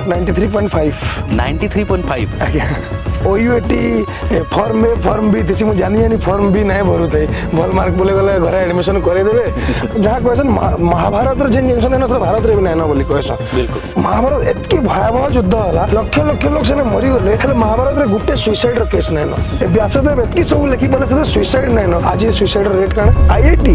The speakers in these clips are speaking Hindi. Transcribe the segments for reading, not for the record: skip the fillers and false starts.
93.5 93.5 आज्ञा ओयूएटी फॉर्म भी थी जानी फॉर्म भी नहीं भरू थे भल मार्क बोले गले घर एडमिशन करदेवे जहाँ कहसन महाभारत जिन जिन है ना भारत में नहीं बोली कहसन महाभारत एतकी भयावह युद्ध है लक्ष लक्ष लोग से मरीगले महाभारत में गोटे सुइसाइड केस नहीं व्यासदेव एतकी सब लिखि पारे सुइसाइड नहीं आज सुइसाइड रेट कण आईआईटी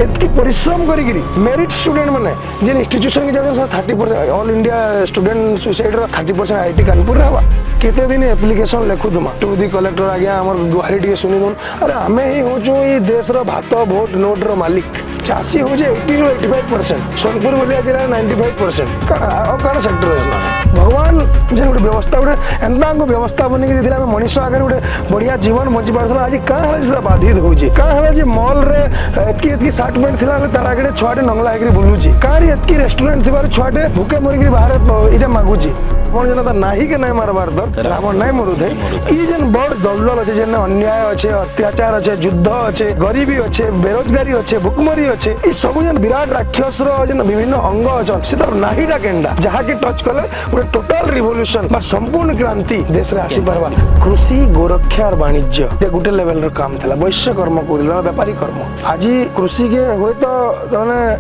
एतकी परिश्रम करी मेरिट स्टूडेंट मैंने जिन इंस्टीट्यूशन के जाते 30% all India student suicide 30% IIT Kanpur रे हवा केते दिन एप्लिकेशन लिखुमा टू दी कलेक्टर आज्ञा आम गुहारी टी शुणी दून अरे आम ही हूँ ये देश भात भोट नोट रो मालिक चाषी हूँ 80 ରୁ 85% सोनपुर बोलिया जिला 95% कण सेक्टर अच्छे भगवान जे गोटे व्यवस्था गोटे एंता व्यवस्था बन के मनीष आगे गोटे बढ़िया जीवन बंची पार्थ आज क्या बाधित होची क्या मॉल रे एतकी सार्ट पैंट थी तार आगे छुआटे नंगला होकर बुलूची कहीं एतकी रेस्टोरेंट थी छुआटे भूखे मरिक बाहर ये मागुची कौन जनता नाही के नहीं मारबार दर रावण नहीं मरु थे ये जेन बड़ दलदल अच्छे जेन अन्याय अच्छे अत्याचार अच्छे युद्ध अच्छे गरीबी अच्छे बेरोजगारी अच्छे भुखमरी अच्छे ये सब जेन विराट राक्षस जेन विभिन्न अंग अच्छन से तार नाहीटा केंडा जहाँ की टच कले गोटे टोटाल रिवोल्यूशन बा संपूर्ण क्रांति देश रे आसी पारबा कृषि गोरक्षा और वाणिज्य ये गोटे लेवल रो काम था वैश्य कर्म कहला व्यापारी कर्म आज कृषि के हुए तो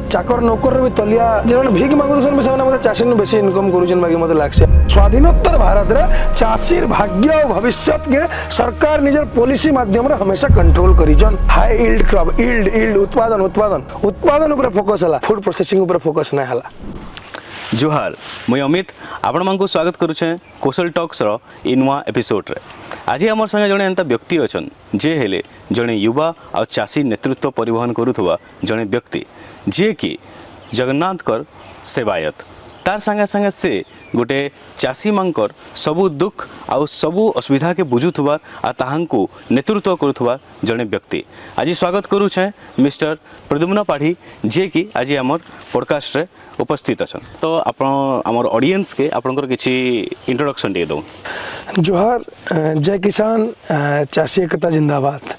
चाकर नौकर भी तलिया जे भीख मागुछन से चाषी बेसी इनकम करूछन बाकी मते लागसे स्वाधीनोत्तर भारत रे चाषी भाग्य और भविष्य के सरकार निजर पॉलिसी माध्यम रे हमेशा कंट्रोल करिजन हाई यील्ड क्रॉप यील्ड उत्पादन ऊपर फोकस हला फूड प्रोसेसिंग ऊपर फोकस नहीं हला। जोहार मुई अमित आपण मानक स्वागत करुचे कौशल टॉक्स रो इनवा एपिसोड रे आज आम संगे जड़े एंता व्यक्ति अच्छन जे हेले जड़े युवा और चाषी नेतृत्व परिवहन करुवा जड़े व्यक्ति जे कि जगन्नाथ कर सेवायत तार संगे संगे से गोटे चाषी मानकर सबू दुख आउ सबू असुविधा के बुझुथुबार आ ताहांकु नेतृत्व करुथुबार जड़े व्यक्ति आज स्वागत करुछे मिस्टर प्रद्युम्न पाढ़ी जे कि आज आमर पॉडकास्ट रे उपस्थित अछन तो आपण आमर ऑडियंस के आपनकर किछि इंट्रोडक्शन दे दो। जोहार जय किसान चाषी एकता जिंदाबाद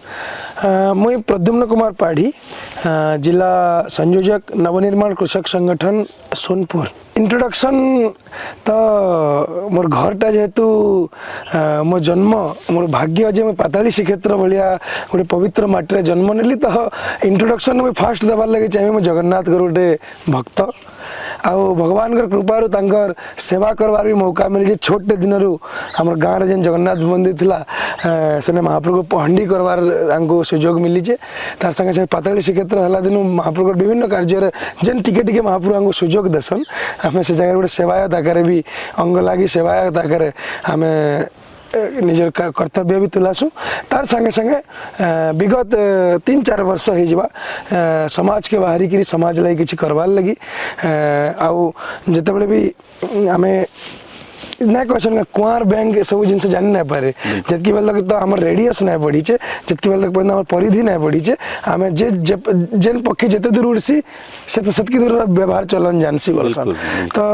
मुई प्रद्युम्न कुमार पाढ़ी जिला संयोजक नवनिर्माण कृषक संगठन सोनपुर इंट्रोडक्शन तो मोर घरटा जेहेतु मो जन्म मोर भाग्य जे मैं पाताली श्रीक्षेत्र भाया गोटे पवित्र माटी जन्म नेली तो इंट्रोडक्शन में फास्ट देवार लगे चाहिए मैं जगन्नाथ गोटे भक्त आउ भगवान कृपारू तांकर सेवा करवार भी मौका मिली जे छोटे दिन आम गाँव में जेन जगन्नाथ मंदिर थिला से महाप्रभु को पहंडी करवार सुजोग मिली जे तार संगे संगे पाताली श्रीक्षेत्र हला दिन महाप्रभु विभिन्न कार्य जेन टिके टिके महाप्रभु सुजोग देसन आम से जगह गोटे सेवायत आकार भी अंग लगी सेवायत आकार आम निज कर्तव्य भी तुलासु तार संगे संगे विगत 3-4 वर्ष हो समाज के बाहरी कि समाज लगी किसी करवार लगी आउ जितेबले भी आम ना क्वेश्चन कुआर बैंक सब जिन जानी ना पारे जितकी बेल तक तो आम रेडियस ना बढ़ीचे जितकी बेल तक आम परिधि ना बढ़ीचे आम जे जेन पक्षी जिते दूर उड़सी से तो सेतकी दूर व्यवहार चलन जानसी बोलसन तो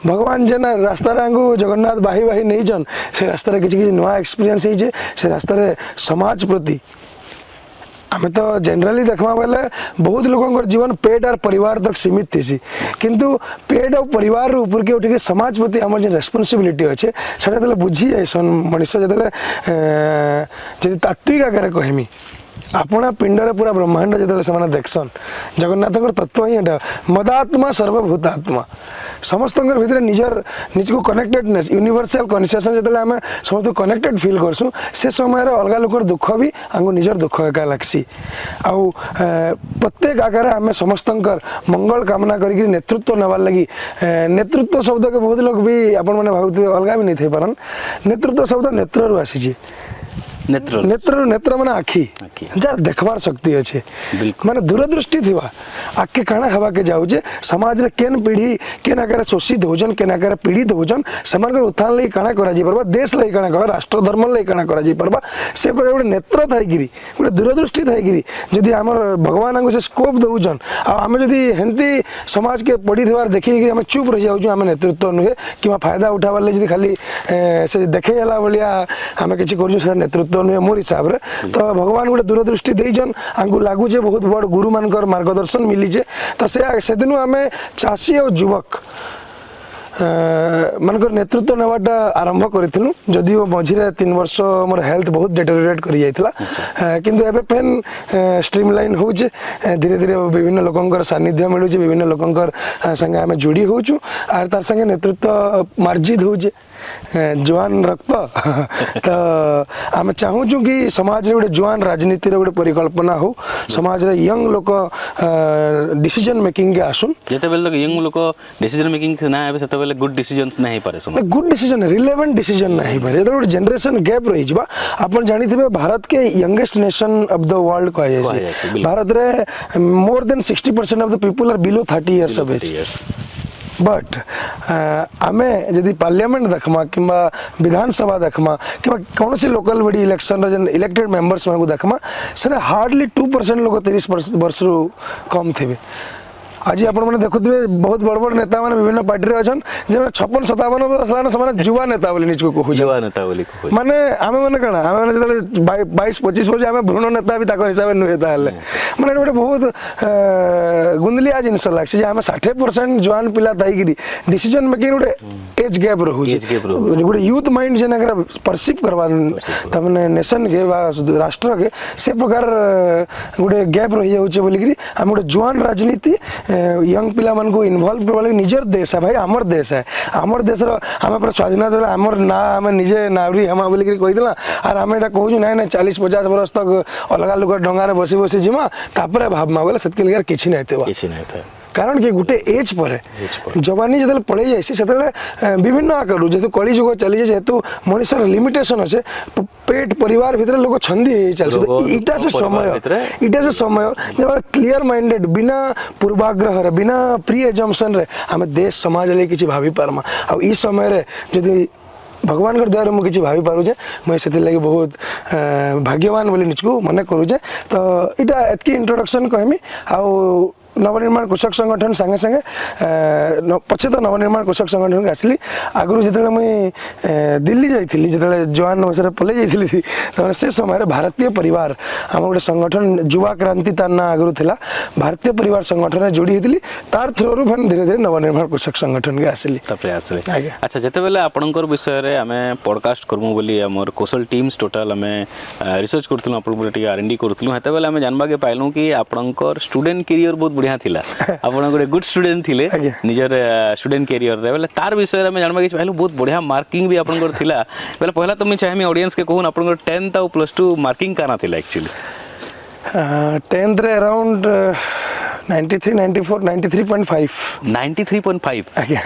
भगवान जेन रास्ता जगन्नाथ बाही बाही नहीं जन से रास्ता किसी नुआ एक्सपीरियंस है से रास्ता समाज प्रति आम तो जनरली देखा बेले बहुत लोगों जीवन पेट और परिवार तक सीमित थी किंतु पेट और परिवार ऊपर के उठे समाज प्रति आम जो रेस्पॉन्सिबिलिटी अच्छे से बुझी जाए मनुष्य जो तात्विक आकार कहमी अपना पिंडरे पूरा ब्रह्मांड जो देखसन जगन्नाथ तत्व ही एटा मदात्मा सर्वभूतात्मा समस्त भीतर निज को कनेक्टेडनेस यूनिवर्सल कन्सियसनेस जो आम समस्त कनेक्टेड फील करसु से समय अलग लोकर दुख भी आमको निजर दुख एका लगसी आउ प्रत्येक आकार आम समस्त मंगल कामना करी नेतृत्व नबार लगी नेतृत्व शब्द के बहुत लोग भी आपण मैंने भावुवे अलग भी नहीं थे पारन नेतृत्व शब्द नेत्रु आसी नेत्र नेत्र माने आखि जार देखबार शक्ति अच्छे माने दूरदृष्टि थिबा आके काना हवा के जाउजे समाज रे केन पीढ़ी केन आकार शोषित होजन केन आकार पीड़ित होजन समान कर उत्थान लई काना करा जी परबा देश लई काना करा राष्ट्र धर्म लई काना करा जी परबा से पर गोटे नेत्र थाई गिरी गोटे दूरदृष्टि थाई गिरी जदी हमर भगवान हमको से स्कोप दउजन आ हमें जदी हेंती समाज के पड़ी थिबार देखि कि हम चुप रह जाउजु हम नेतृत्व नुहे किबा फायदा उठाबार ले जदी खाली से देखे जाला बलिया हम किछि करजु से नेतृत्व मोर हिसाब रे तो भगवान गोटे दूरदृष्टि देजन आंगु लागू जे बहुत बड़ गुरु मानकर मार्गदर्शन मिली जे तो से दिन आम चाषी और युवक ମାନଙ୍କର ନେତୃତ୍ୱ ନେବାଟା ଆରମ୍ଭ କରିଥିଲୁ ଯଦିଓ ମଝିରେ 3 ବର୍ଷ ମୋର ହେଲ୍ଥ ବହୁତ ଡେଟୋରିଏଟ୍ କରି ଯାଇଥିଲା କିନ୍ତୁ ଏବେ ଫେନ୍ ଷ୍ଟ୍ରିମ୍ ଲାଇନ୍ ହେଉଛି ଧୀରେ ଧୀରେ ବିଭିନ୍ନ ଲୋକଙ୍କର ସାନ୍ନିଧ୍ୟ ମିଳୁଛି ବିଭିନ୍ନ ଲୋକଙ୍କର ସାଙ୍ଗେ ଆମେ ଯୋଡ଼ି ହେଉଛୁ ଆର୍ ତାର ସାଙ୍ଗେ ନେତୃତ୍ୱ ମାର୍ଜିତ ହେଉଛି जुआन रक्त तो आम चाहूँ कि समाज रे गोटे जुआन राजनीति गोटे परिकल्पना हो समाज रे यंग लोक डिसीजन मेकिंग के आसुन जेते बेले तक यंग लोक डिसीजन मेकिंग ना आबे सेते बेले गुड डिसीजंस नहीं पारे समाज गुड डिसीजन रिलेवेंट डिसीजन नहीं पारे तो गोटे जनरेशन गैप रही जिबा आपण जानिथिबे भारत के youngest nation of the world कह जायसी भारत रे more than 60% of the people are below 30 years of age but आमे यदि पार्लियामेंट देखमा कि विधानसभा देखमा कि कौन सी लोकल बड़ी इलेक्शन जन इलेक्टेड मेंबर्स को देखमा से हार्डली 2% लोग 30 वर्ष रु कम थे आज आपण मैंने देखुए बहुत बड़ बड़ नेता मैंने विभिन्न पार्टी रे अछन जे 56-57 वर्ष लान से युवा नेता बोली निजको कहू युवा नेता बोली माने आमे माने कणा आमे माने जतले 22-25 वर्ष आमे भ्रूण नेता भी ताको हिसाब नु हेता हले माने गोटे बहुत गुंदलिया जिनस लागसे जे आमे 60% जवान पिला थाइगिरी डिसीजन मेकिंग गोटे एज गैप रहू गोटे यूथ माइंड जेना कर परसीव करवा तमने नेशन के बा राष्ट्र के से प्रकार गोटे गैप रही जाउचे बोली हम गोटे जवान राजनीति यंग पिला मन को इन्वॉल्व करवा लगे निजर देश है भाई आमर देश है आमर देश आम पर स्वाधीनता आमर ना आम निजे नागरिक हम बोलिक कहीदेला आर आम एटा कहूँ ना ना 40-50 वर्ष तक अलग लोग डंगार बसी बसी जिमा तापर भावमा बोले से किसी नहीं कारण कि गोटे एज पर जवानी जो पड़े जाए विभिन्न आकार जेहतु कली जुग चली जेहतु मनुष्य लिमिटेशन अच्छे पेट परिवार भितर लोग छंदी चलते इटा से समय जब क्लियर माइंडेड बिना पूर्वाग्रह बिना प्री एजम्पशन रे आम देश समाज ले किसी भाभी पार्मा आ ई समय रे जदि भगवान के द्वारा मुझे किसी भावी पारुचे मुझे से लगे बहुत भाग्यवान बोली निजको मन करुचे तो इटा एतकी इंट्रोडक्शन कहमी आउ नवनिर्माण कृषक संगठन संगे संगे पछे तो नवनिर्माण कृषक संगठन के आसली आगु जो मुई दिल्ली जाइली जो जवान बस पलि जाइली तो से समय भारतीय परिवार आम गोटे संगठन युवा क्रांति तार ना आगु था भारतीय परिवार संगठन में जोड़ी होती तार थ्रू फिर धीरे धीरे नवनिर्माण कृषक संगठन के आसली अच्छा जिते बेले आपणकर विषय रे आमे पॉडकास्ट करमु बोली हमर कौशल टीम्स टोटल आमे रिसर्च करथुनु आपन टी आर&डी करथुनु हेते बेले आमे जानबा के पाइलु कि आपणकर स्टूडेंट करियर बहुत बढ़िया थिला आपण गोटे गुड स्टूडेंट थिले निजर स्टूडेंट करियर रे बेले तार विषय रे मैं जानबा कि पाइलु बहुत बढ़िया मार्किंग भी आपणकर थिला बेले पहला तो मैं चाहेमी ऑडियंस के कहून आपणकर 10th और +2 मार्किंग काना थिला एक्चुअली 10th रे अराउंड 93 94 93.5 आज्ञा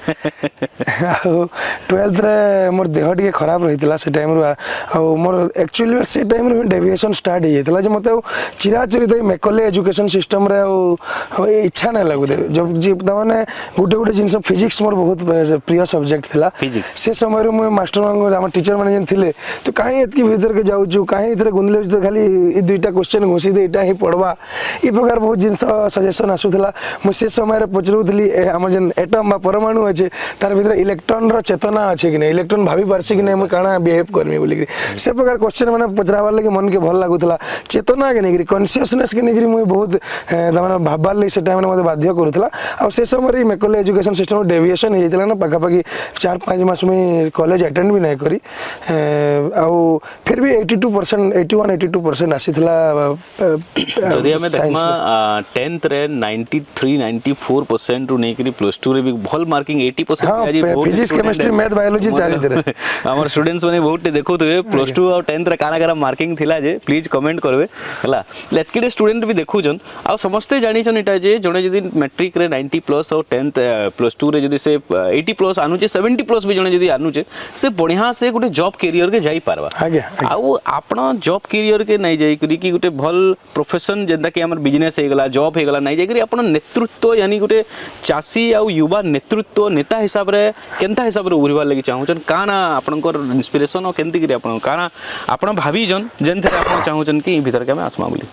12th रे मोर देह टी खराब रही से टाइम मोर एक्चुअली से टाइम डेविएशन स्टार्ट हो जाता मत चिराचुरी तो मेकले एजुकेशन सिस्टम रे इच्छा नहीं लगुते जब मैंने गोटे गोटे जिन फिजिक्स मोर बहुत प्रिय सब्जेक्ट थिला से समय मुझे मास्टर आम टीचर मैंने थे तो कहीं एतकी भीतर के जाऊँ कहीं गुंदले तो खाली 2टा क्वेश्चन घोषी दे यहाँ ही पढ़वा ये प्रकार बहुत जिन सजेसन आसूला मुझे समय पचरूली आम जेन एटम परमाणु अच्छे तार भीतर इलेक्ट्रॉन रो चेतना अच्छे कि नहीं इलेक्ट्रॉन भाभी पारसी कि नहीं मैं काना बिहेव करमी बोली से प्रकार क्वेश्चन मैंने पचरावार लगे मन के भल लगुला चेतना के नहीं कॉन्शियसनेस के नहीं मुझे बहुत भाबार लगे से टाइम मत बाध्य करूला आ से समय मेकले एजुकेशन सिस्टम डेविएशन हो जाता ना पाखापाखि 4-5 मास में कॉलेज अटेंड भी नहीं करी आउ फिर भी 81-82% आसीला जदि हमें देखमा 10th रे 93-94% रु नेकरी +2 रे भी भल marking 80% physics chemistry math biology चारि दे हमर स्टूडेंट्स माने बहुत देखुथबे +2 और 10th रे काना काना मार्किंग थिला जे प्लीज कमेंट करबे हला लेतके स्टूडेंट भी देखुजन आ समस्त जानि छन इटा जे जणे जदि मैट्रिक रे 90+ और 10th +2 रे जदि से 80+ आनुचे 70+ भी जणे जदि आनुचे से बढ़िया से गुटे जॉब करियर के जाई पारबा आ आपण जॉब करियर के नहीं जाई करी कि गुटे भल प्रोफेशन जेंदा कि हमर बिजनेस हे गला जॉब हे गला नहीं जाई करी आपण नेतृत्व यानी गुटे चासी आ युवा नेतृत्व नेता हिसाब रे केनता हिसाब रे उभरिबार लागि चाहूचन काना आपनकर इंस्पिरेशन और केनती करी आपन काना आपन भाभी जन जेनथे आपन चाहूचन कि भीतर के में आसमा बोली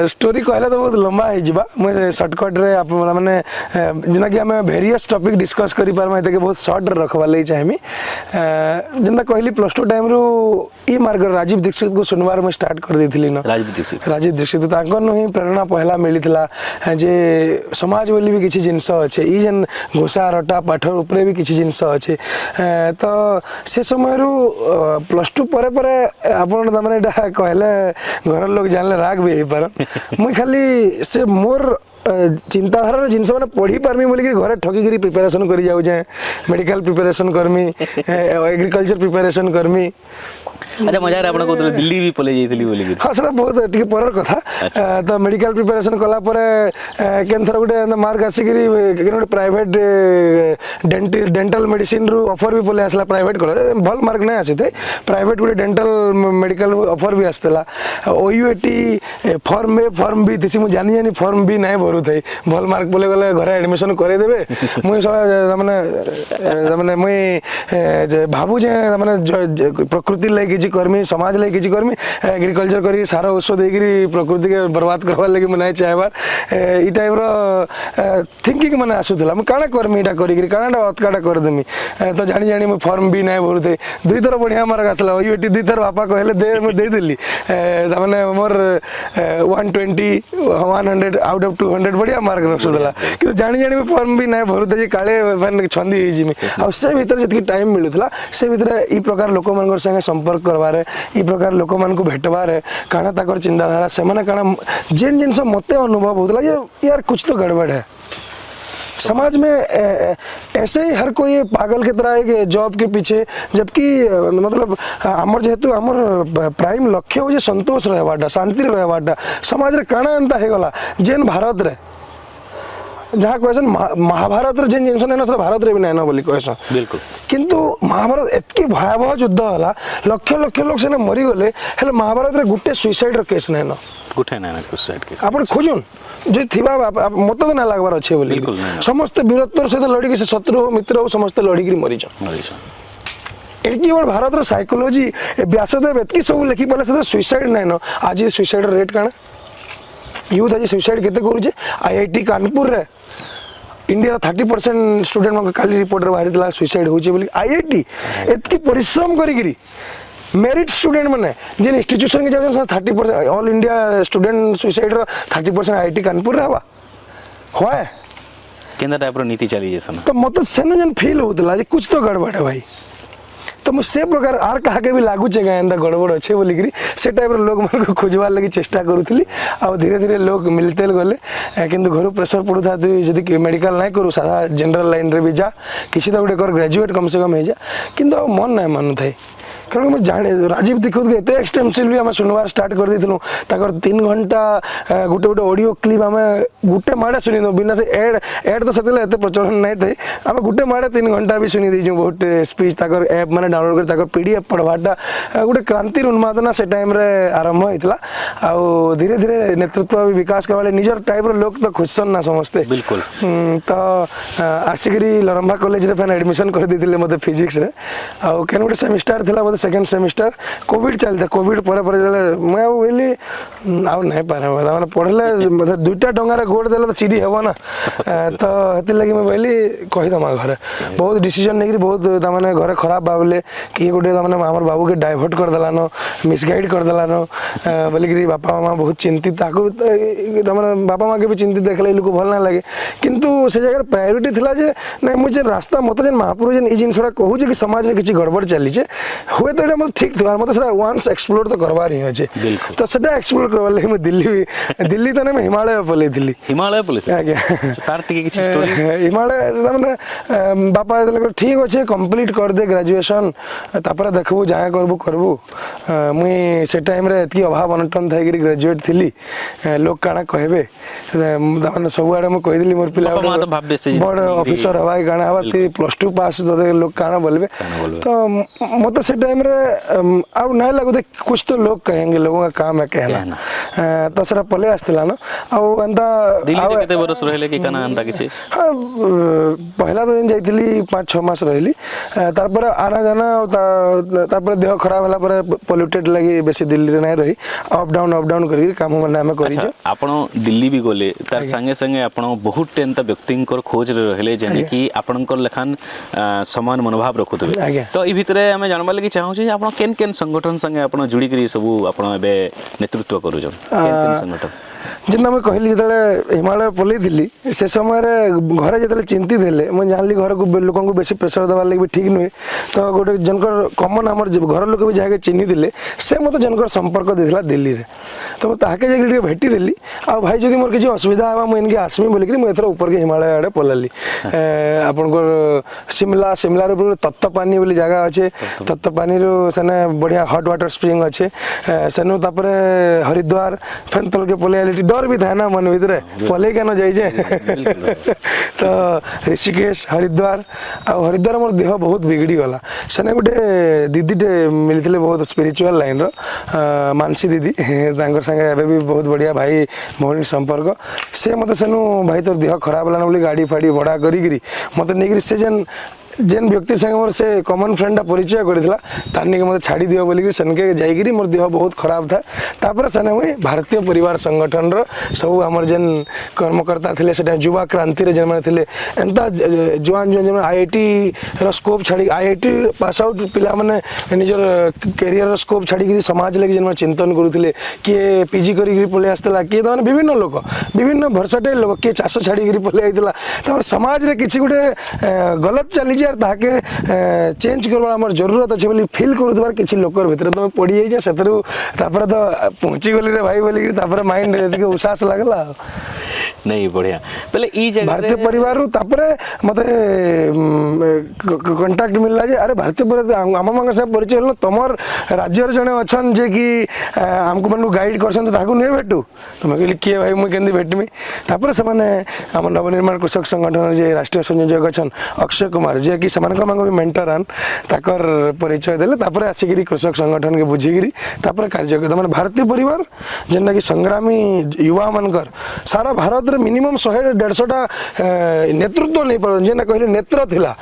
स्टोरी कहला तो बहुत लंबा है जिबा मैं शॉर्टकट रे आप माने जेना कि हमें वेरियस टॉपिक डिस्कस करि पार मैं के बहुत शॉर्ट रखवा लागि चाहेमी जेना कहली +2 टाइम रो ई मार्ग राजीव दीक्षित को सुनवार में स्टार्ट कर देथिली न राजीव दीक्षित तांकर नो ही प्रेरणा पहला मिलिथिला जे समाज बोली भी किछि जिंस अछि ई जन घोषा रटा पाठ उपरे भी किसी जिनस अच्छे तो से समय +2 पर आपन तमने कहले घर लोग जानले राग भी हो पार मुई खाली से मोर चिंताधारा जिनस मैंने पढ़ी पार्मी बोलिक घरे ठकिकी प्रिपेरेसन कर जाऊे मेडिकल प्रिपेरेसन करमी एग्रीकल्चर प्रिपेरेसन करमी अच्छा मजारे आपण कहते दिल्ली भी पलै जाइतली बोली हाँ सर बहुत टिके परर कथा तो मेडिकल प्रिपेरेसन कला केन थर गोटे मार्क आसिक गोटे प्राइवेट डेंटल मेडिसिन रु ऑफर भी पलै आसला प्राइवेट कॉलेज भल मार्क नहीं आसी थे प्राइवेट गोटे डेंटल मेडिकल ऑफर भी आसला ओयूएटी फॉर्म भी थी मुझे जानी फॉर्म भी नहीं भरू थे भल मार्क बोले गले घरे एडमिशन करदेवे मुई मुई भावु जे प्रकृति लगे किसी कर्मी समाज लगे किसी कर्मी एग्रीकल्चर करी सारा ଔଷଧ ଦେଇକିରି प्रकृति के बर्बाद करवार लगे मुझे नहीं चाहबार ई टाइप थिंकिंग मैंने आसूला मुझे काଣା करमी इटा करी काणाटा अतकाटा करदेमी तो जानी जानी मुझे फॉर्म भी नहीं भरू थे 2 थर बढ़िया मार्क आसला यूटी 2 थर बापा कहले दे मुझे देदेली मैंने मोर 120 100 आउट ऑफ 200 बढ़िया मार्क रखुला कि जानी जानी मुझे फॉर्म भी नहीं भरू थे काले मैंने छंदी होइजिमी आ से भीतर जति टाइम मिलुला से भीतर ई प्रकार लोक मान संगे संपर्क करवारे ई प्रकार लोक मान को भेटवारे काना ताकर चिंताधारा से माने काना जेन जिनस मते अनुभव होतला ये यार कुछ तो गड़बड़ है समाज में ऐसे ही हर कोई पागल की तरह है जॉब के पीछे जबकि मतलब आमर जेहेतु आमर प्राइम लक्ष्य हो संतोष रहवाटा शांति रहवाटा समाज रे काना अंता हे गला जेन भारत रे जहाँ कहसन महाभारत रे जेन जिनस ना सर भारत रे भी नहीं बोली कहसन बिल्कुल किंतु महाभारत एतकी भयावह युद्ध हला लक्ष लक्ष लोग से मरी गले हेले महाभारत रे गुटे सुइसाइड रो केस नहीं न गुटे ना सुसाइड केस आपण खोजुन जे थिबा मत तो ना लागबार अच्छे बोली समस्त वीरत्वर सहित लड़ी से शत्रु हो मित्र हो समस्त लड़ी की मरी एटकी बड़ भारत रो साइकोलॉजी व्यासदेव एतकी सब लिखि पले से सुइसाइड नहीं न आज सुइसाइड रेट काना यूथ आज सुइसाइड केते करूचे आईआईटी कानपुर रे इंडिया 30% स्टूडेंट काली रिपोर्ट बाहरी सुइसाइड होचे बोली आईआईटी एतकी परिश्रम करी मेरिट स्टूडेंट मैंने जेन इंस्टीट्यूशन के जाऊँ 30% all India student suicide 30% IIT Kanpur हवा होए केंद्र टाइप रो नीति चली जैसा तो मत सेनो जन फील होतला जे कुछ तो गड़बड़ है भाई तो मुझे से प्रकार आर कहा के भी लागू चे एंता गड़बड़ अच्छे बोलिकी से टाइप लोक मान खोजबार लगी चेष्टा करूली आ धीरे धीरे लोग मिलते गले किंतु घर प्रेसर पड़ूता तु जदि मेडिकल नहीं करू साधा जनरल लाइन रे भी जा किसी तो गोटे कर ग्रेजुएट कम से कम हो जा किंतु मन नहीं मानु थाए कारण मुझे जाने राजीव दीक्षित के एत एक्सटेंसिवली आम सुनवार स्टार्ट कर देलु 3 घंटा गोटे गोटे ऑडियो क्लिप आम गोटे माड़े शुणी दो बिना से एड तो से प्रचलन नहीं थे आम गोटे माड़े 3 घंटा भी शुणी दीजु बहुत स्पीच ताकर ऐप मैंने डाउनलोड कर पीडीएफ पढ़वाटा गोटे क्रांति उन्मादना से टाइम रे आरंभ होता आउ धीरे धीरे नेतृत्व भी विकास करवा निजर टाइप लोग तो खुशन ना समस्ते बिल्कुल तो आसिक लरंभा कॉलेज रे फैन एडमिशन कर देते मत फिजिक्स रे आउ केन गोटे सेमिस्टर थिला सेकेंड सेमिस्टर कोविड चलता कोविड पर मुझे बोली आउ नहीं पारे मैंने पढ़ले मतलब 2टा डंगार गोड़ देले तो चिड़ी हेबो ना तो हेति लगी मैं बोली कहीदमा घरे बहुत डिसीजन नहीं बहुत तमाने घरे खराब भावले कि गोटे तमाने हमर बाबू के डाइवर्ट कर देलानो मिसगाइड कर देलानो बोलिकी बापा मामा बहुत चिंतित ताको तमाने बापा माँ के भी चिंतित देखले लोक भल ना लगे किंतु से जगह प्रायोरिटी थिला जे नहीं मुझे रास्ता मत जेन महापुरुष जेन ई जिनसटा कहू जे कि समाज में किसी गड़बड़ चली छे हुए तो ये मतलब ठीक थी मतलब वंस एक्सप्लोर तो करवार ही अच्छे तो सेटा एक्सप्लोर करवार लगे मैं दिल्ली तो नहीं मैं हिमालय पलै दिल्ली हिमालय पलै आज्ञा तार टिके किछि स्टोरी हिमालय माने बापा कहले ठीक अच्छे कंप्लीट कर दे ग्रेजुएशन तापर देखबू जहाँ करबू मुई से टाइम रे एतकी अभाव अनटन थाई ग्रेजुएट थिली लोग काना कहबे माने सब आड़े मैं कहि दिली मोर पिला बड़ ऑफिसर हवा काना हवा +2 पास लोग काना बोलबे तो मत से टाइम रे अब नहीं लगुते कुछ तो लोग कहेंगे लोगों का काम है कहना तो सर पले आसला ना अब एंता दिल्ली केते बरस रहले कि काना एंता किछि हाँ पहला तो दिन जाइली 5-6 मास रहली तारपर आना जाना तारपर देह खराब होला पर पोल्यूटेड लगी बेसी दिल्ली रे नहीं रही अप डाउन करी काम माने हमें करी छ आपण दिल्ली भी गले तार संगे संगे आपण बहुत एंता व्यक्तिंकर खोज रे रहले जेने कि आपनकर लेखन समान मनोभाव रखुतबे तो ई भितरे हमें जानबा लगी चाहू छी आपण केन केन संगठन संगे आपण जुड़ी करी सब आपण एबे नेतृत्व करू छ केन केन संगठन जेना मुझे कहली जो हिमालय पलैली से समय घरे जो चिंतित हेले मुझे जानली घर को लोक बेसी प्रेसर देवार लगे भी ठीक नुहे तो गोटे जनकर कमन आम घर लोक भी जहाँ चिन्ही थे से मत जनकर संपर्क देता दिल्ली में तो ताके जाकि भेटी देली आ भाई जदि मोर किसी असुविधा है मुझे आसमी बोलिक मुझे ऊपर के हिमालय आड़े पलाली आपनकर शिमला शिमला तत्तपानी बोली जगह अच्छे तत्तपानी सेने बढ़िया हट वाटर स्प्रिंग अच्छे सेनु तापर हरिद्वार फेन तल के पलि आली डर भी था ना मन भीतर पलि क्या जाइए तो ऋषिकेश हरिद्वार हरिद्वार मोर देह बहुत बिगड़ी गला सेने गोटे दीदीटे मिलते बहुत स्पिरिचुअल लाइन मानसी दीदी संगे एवं भी बहुत बढ़िया भाई भौणी संपर्क से मत सेनु भाई तोर देह खराब है बोली गाड़ी फाड़ी भड़ा करी मत नहीं से जेन जेन व्यक्ति संगे मोर से कॉमन फ्रेंड परिचय करथिला तानी के मते छाड़ी दियो बोली सनके जाईगिरी मोर देह बहुत खराब था तापर सने हुई भारतीय परिवार संगठन रो सब हमर जेन कर्मकर्ता थिले सेटा युवा क्रांति रे जेन माने थिले एंता जवान जेन आईआईटी रो स्कोप छाड़ी आईआईटी पास आउट पिला माने निजर कैरियर रो स्कोप छाड़ी गिरी समाज लगे जेन चिंतन करूथिले के पीजी करी गिरी पले आस्तला के माने विभिन्न लोक विभिन्न भरसाटे लोक के चाष छाड़ी गिरी पले आइतला त समाज रे किछि गुटे गलत चली यार ताके चेंज करवा हमर जरूरत अछि बोली फील करूदबार किछि लोकर भीतर तो पड़ी जाय जे सेतरु तापर तो पहुंची गली रे भाई बोली तापर माइंड रे के उसास लागला नहीं बढ़िया पहले ई जगह भारतीय परिवार रु तापर मते कांटेक्ट मिलला जे अरे भारतीय परिवार हम मंग से परिचय हल तमर राज्य रे जने अछन जे कि हमको मन गाइड करछन ताकू नै भेटू तो मैं कहली के भाई मैं केंदी भेटमी तापर से माने हम नवनिर्माण कृषक संगठन जे राष्ट्रीय संयोजक अछन अक्षय कुमार जे कि समान का भी मेंटर आन ताकर परिचय देले तापर आसिगिरी कृषक संगठन के बुझिगिरी तापर कार्य करते माने भारतीय परिवार जेना कि संग्रामी युवा मनकर सारा भारत रे मिनिमम 100-150 टा नेतृत्व नहीं पर जेना कहले नेत्र थिला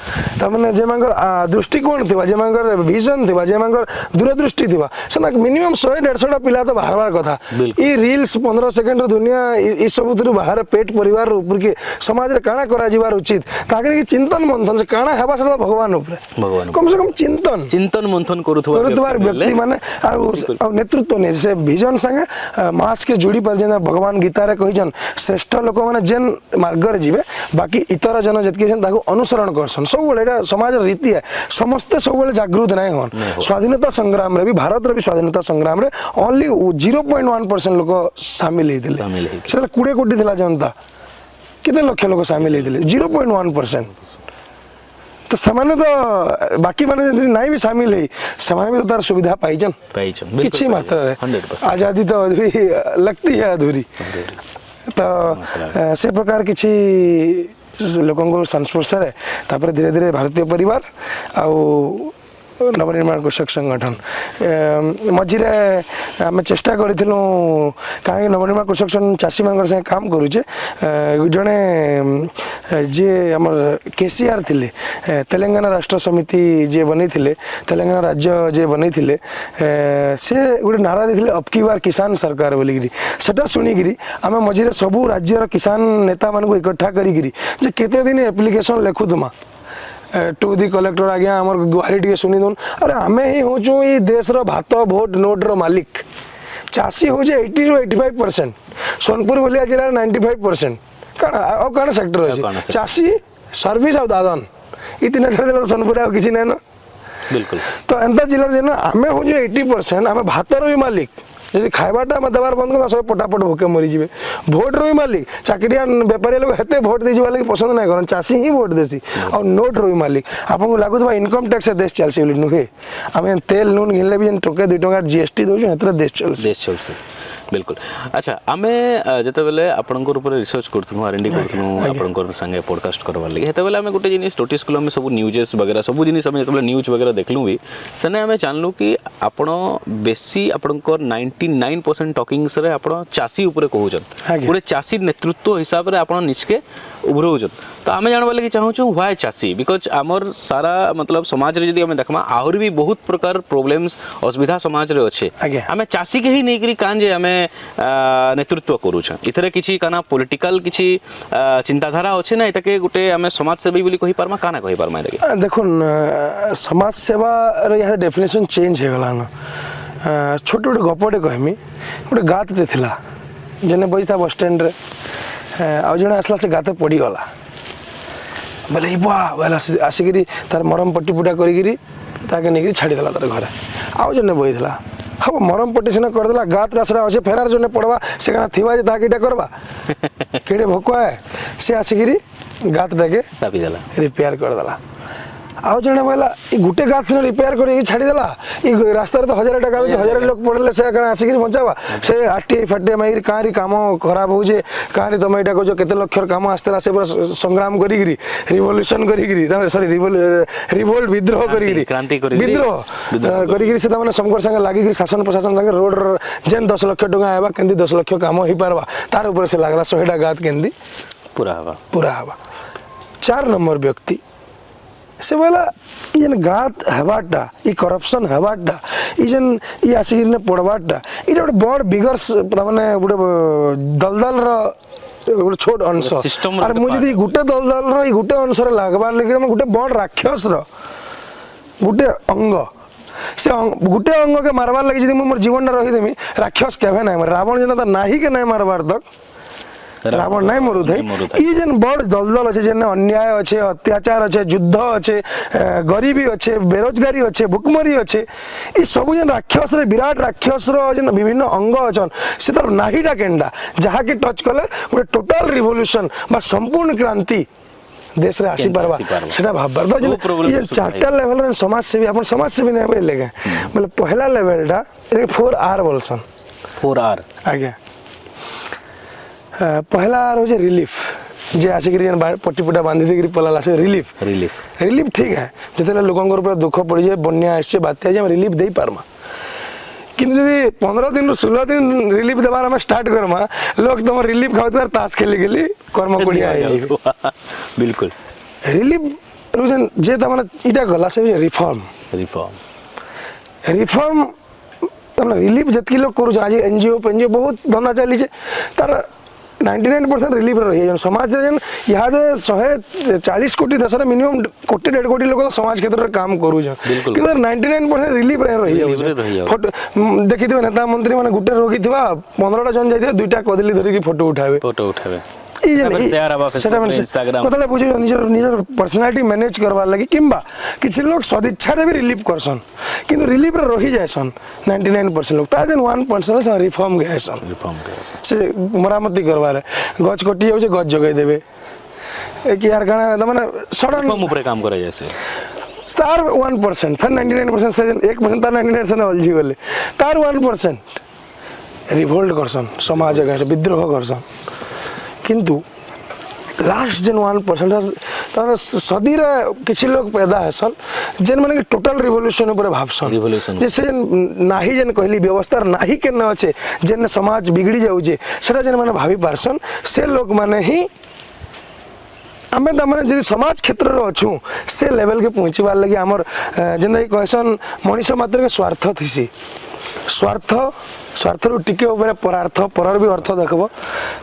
त माने जे मांगर दृष्टिकोण थिबा जे मांगर विजन थिबा जे मांगर दूरदृष्टि थिबा सना मिनिमम 100-150 टा पिला तो बाहर कथा ई रील्स 15 सेकंड दुनिया ई सब थरु बाहर पेट परिवार ऊपर के समाज रे काना करा जीवार उचित ताके कि चिंतन मंथन से काना हेबा से भगवान ऊपर कम से कम चिंतन मंथन करुथबार व्यक्ति माने आ नेतृत्व ने से विजन संगे मास के जुड़ी पर जेना भगवान गीता रे कहिजन श्रेष्ठ लोक माने जेन मार्ग रे जीवे बाकी इतर जन जतके जन ताको अनुसरण करसन सब बेले एटा समाज रीति है समस्त सब बेले जागृत नै होन स्वाधीनता संग्राम रे भी भारत रे भी स्वाधीनता संग्राम रे ओनली 0.1% लोक शामिल हेतिले सेला 20 कोटी थिला जनता कितने लक्ष लोक शामिल हेतिले 0.1% तो सामान्य तो बाकी माने नहीं भी शामिल है सामान्य भी तो तार सुविधा पाइजन किछि मात्र है आजादी तो अधूरी लगती है अधूरी तो से प्रकार किछि लोकों को संस्पर्श है तापर धीरे धीरे भारतीय परिवार आउ नवनिर्माण कृषक संगठन मझे आम चेष्टा करूँ कहीं नवनिर्माण कृषक चाषी मान संगे काम करुचे जड़े जी आम केसीआर थिले तेलंगाना राष्ट्र समिति जी बनी तेलंगाना राज्य जी बनी से गोटे नारा देते अबकी बार किसान सरकार बोलिकी सेटा शुणिकी आम मझे सबू राज्यर किसान नेता मान इकट्ठा करी केते दिन एप्लिकेशन लिखुमा टू दी कलेक्टर आज्ञा आमर गुहारी टे शुणी दौन अरे आम ही हूँ ये देश भात भोट नोट रो मालिक चाषी हूँ 80-85% सोनपुर बलिया जिले 95% कौन सेक्टर अच्छे चाषी सर्विस आ दादन ये तीन जिले सोनपुर आ कि ना बिल्कुल तो एंता जिले आम हूँ 80% आम भातर भी मालिक यदि खाइबाटा आम देवार बंद कर सब पटापट भोके मरीजे भोट रो मालिक चाकरिया बेपारी लोग हेते भोट दे लगे पसंद नहीं करन चाषी ही भोट देसी और नोट रो मालिक आपको लगुवा इनकम टैक्स देश चलसी बोली नुहे आम तेल नून घिनले भी टोके 2 टଙ୍କା जीएसटी दौर देश चलसी बिल्कुल अच्छा आम जिते बेले आपंकर ऊपर रिसर्च करूँ आर एंड डी करूँ आपंकर संगे पॉडकास्ट करवार लगे हेते बेले आम गोटे जिनिस नोटिस कलु आम सब न्यूजेस वगैरह सब जिनिस आम जो न्यूज वगैरह देखलु भी सेने आम जानलु कि आपण बेसी आपंकर 99% टॉकिंग्स रे आपण चाषी ऊपर कहउछन गोटे चाषी नेतृत्व हिसाब रे आपण निचके उभरउछन तो आम जानवा लगे चाहूँ व्हाई चाषी बिकज आमर सारा मतलब समाज रे जदि आम देखमा आहुरी भी बहुत प्रकार प्रॉब्लम्स असुविधा समाज रे अच्छे आम चाषी के ही नहीं करी कान जे आम नेतृत्व करूछन इथरे किछि काना पॉलिटिकल किछि चिंताधारा अच्छे ना इतके गोटे आम समाज सेवी बोली कहि पारमा काना कहि पारमा इतके देखुन समाज सेवा रे यह डेफिनेशन चेंज हे गला ना छोटे छोटे गपटे कहमी गोटे गातटे थिला जने बस था बस स्टैंड रे आउ जने आसला से गाते पड़ीगला बोले बुआ बोला आसिक तार मरम पट्टी पुटा करी ताके नहीं छाड़ीदेला तार घर आउ जने बही हम मरम पट्टी सिना करदेला गात रासरा अच्छे फेरार जने पड़वा से कना थिवा जे ताके इटा करवा केड़े भोक है से आसिक गात टाके रिपेयर करदेला आउ जने बोला गुटे गात सिना रिपेयर कर छाड़ीदेला रास्ता तो 1000 टका 1000 लोग पड़े से आसिक बचावा से आरटीआई फाटे माइर कहाँ काम खराब हो कहाँ तुम यहाँ कह केते लक्षर काम आसला से संग्राम करी रिवोल्यूशन करी सॉरी रिवोल्ट विद्रोह करी विद्रोह करी समकर संगे लगिक शासन प्रशासन संगे रोड जेन 10 लाख टका आवा केंदी 10 लाख काम हो पारवा तार ऊपर से लागला 100टा गात केंदी पूरा हवा 4 नंबर व्यक्ति से बोला ये गात हवाटा ये करप्शन हवाटा ये आसिक ने पड़वाटा ये गोटे बड़ बिगर माने गोटे दलदल गोटे छोट अंश और मुझे गोटे दलदल गोटे अंश लगवार लगे गोटे बड़ राक्षस गोटे अंग से गोटे अंग के मारवार लगे जी मोर जीवन रहीदेमी राक्षस केवे ना रावण जेना नाही के नहीं मारवार तक रावण नहीं मरु थे ये जेन बड़ दलदल अच्छे जेन अन्याय अच्छे अत्याचार अच्छे युद्ध अच्छे गरीबी अच्छे बेरोजगारी अच्छे भुखमरी अच्छे ये सब जेन राक्षस विराट राक्षस जेन विभिन्न अंग अच्छन से तार नाहीटा केंडा जहाँ की टच कले गोटे टोटाल रिवोल्यूशन बा संपूर्ण क्रांति देश रे आसी पारबा सेटा भाबबार तो ये 4टा लेवल रे समाज सेवी अपन समाज सेवी नहीं बोले बोले पहला लेवलटा 4R बोलसन 4R आज्ञा पहला आर हो रिलीफ जे आसिक पट्टी पुटा बांधी देकर पलाला से रिलीफ ठीक है जिते लोकंर ऊपर दुख पड़ जाए बन्या आसे बात्या आम रिलीफ दे पार्मा किंतु जब 15 दिन 16 दिन रिलीफ देवार आम स्टार्ट करमा लोग तुम रिलीफ खाऊ ताश खेली खेली कर्म कड़िया बिल्कुल रिलीफ रुझान जे तमाने इटा गला से रिफॉर्म रिलीफ जतकी लोग करू आज एनजीओ पेनजीओ बहुत धंदा चली तार 99% रिलीफ रही समाज यहाँ 140 कोटी देश मिनिमम 1.5 कोटी लोग समाज क्षेत्र में काम करूँ 99% रिलीफ रही देखी थे नेता मंत्री मैंने गोटे रोगी थी 15टा जन जाइए 2टा कदली धरिकी फोटो उठावे मतलब बुझे निजर पर्सनालिटी मैनेज करवार लगी किंबा किसी लोग सदिच्छा भी रिलीफ करसन किंतु रिलीफ रे रही जायसन 99% लोग ता जन 1% से रिफॉर्म गयसन से मरामती करवार गछ कटि जाउछे गछ जगै देबे एक यार गाना माने सडन ऊपर काम करे जैसे तार 1% फिर 99% से 1% तार 99% अलझी गले तार 1% रिवोल्ट करसन समाज अगेंस्ट विद्रोह करसन किंतु लास्ट जेन 1% सदी किसी लोग पैदा हेसन जेन माने कि टोटल रिवोल्यूशन ऊपर भावसन जैसे नाही जेन कहली व्यवस्था नाही के न अच्छे जेन समाज बिगड़ी जाउजे सेटा जेन माने भावी पारसन से लोग माने ही आमे तमने जदि समाज क्षेत्र रे अछु से लेवल के पहुंचीबार लगी हमर जेन कहसन मनुष्य मात्र के स्वार्थ थिसी स्वार्थ रु टिके ऊपर परार्थ परर भी अर्थ देखबो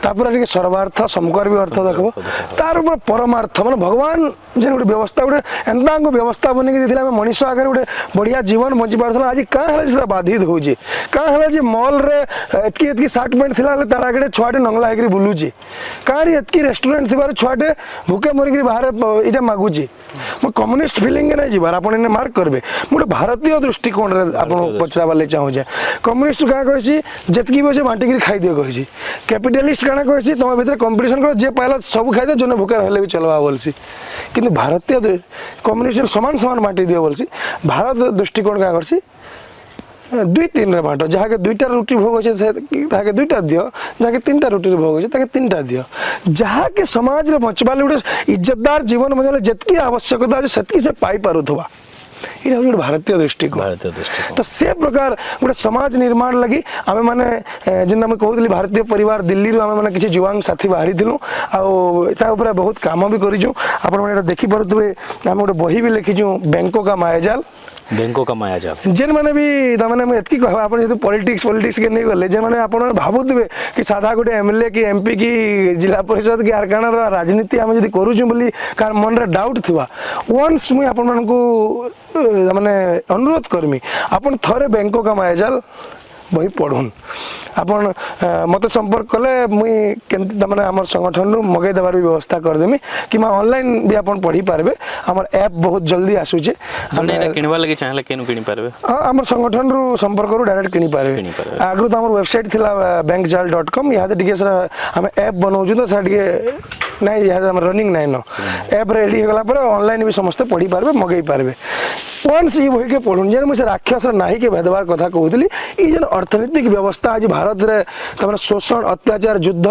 तापर टिके सर्वार्थ समकर भी अर्थ देखबो तार ऊपर परमार्थ माने भगवान जेन गुटे व्यवस्था गुटे एंतांग व्यवस्था बने के दिथिला मनुष्य आगे गुटे बढ़िया जीवन बंची पारथला आज का हला जे बाधित होजे का हला जे मॉल रे एतकी 60 पॉइंट थिला तार आगे छुआटे नंगला हेकरी बुलुजी काड़ी एतकी रेस्टोरेंट थिबार छुआटे भूखे मरिकरी बाहर इटा मागुजी म कम्युनिस्ट फीलिंग नै जिबार आपण ने मार्क करबे मोटे भारतीय दृष्टिकोण रे आपण पचराबाले चाहू जे कम्युनिस्ट का कहसी जतकी बजे बांटिकी खाई दियो कहसी कैपिटलिस्ट काना कहसी तुम भीतर कंपटीशन कर जे पाइला सब खाई दे जने भूखे रहले भी चलवा बोलसी किंतु भारतीय कम्युनिस्ट समान समान बांटी दियो बोलसी भारत दृष्टिकोण का करसी 2-3 रे बांटो जहाँ के 2टा रोटी भोग अच्छे ताके 2टा दियो जहाँ के 3टा रोटी भोग अच्छे ताके 3टा दियो जहाँ के समाज रे बचबाले गोटे इज्जतदार जीवन बंचले जतकी आवश्यकता है सेतकी से पाई पारुथबा ये हूँ भारतीय दृष्टिकोण तो से प्रकार गोटे समाज निर्माण लगी आम मैंने जेन आम कहते भारतीय परिवार दिल्ली रू आम मैंने किसी युवांग साथी बाहरी आपर बहुत काम भी करूँ आप देखिपे आम गोटे बही भी लिखीचु बैंकों का मायाजाल जेन मैंने भी तमाने एतकी कह आप पॉलिटिक्स के नहीं गले जेन मैंने आप भावुवे कि साधा गोटे एमएलए कि एमपी कि जिला परिषद कि आरकाण राजनीति आम जब करूँ बोली कार मन रे डाउट थिबा वन्स मुई आपण मानकु माने अनुरोध करमी आपण थरे बैंकों का मायाजाल बही पढ़ुन आपण मत संपर्क कले मुई केमती तमाने हमर संगठन रु मगे देबार भी व्यवस्था कर देमी कि ऑनलाइन भी आपण पढ़ी पारबे हमर ऐप बहुत जल्दी आसु छे हमने किनवा लगे चाहले केनु किनि पारबे हां हमर संगठन रु संपर्क रु डायरेक्ट किनि पारबे आगु तो हमर वेबसाइट थिला bankjal.com याद टिके सर हम ऐप बनाउजु तो सर टिके नहीं याद हम रनिंग नहीं नो ऐप रेडी होला पर ऑनलाइन भी समस्त पढ़ी पारबे मगई पारबे वंस ई बही के पढ़ुन जेन मुझे राक्षस नाही के भेदभाव कथा कहूली ई जेन अर्थनीतिक व्यवस्था आज भारत रे तमने शोषण अत्याचार युद्ध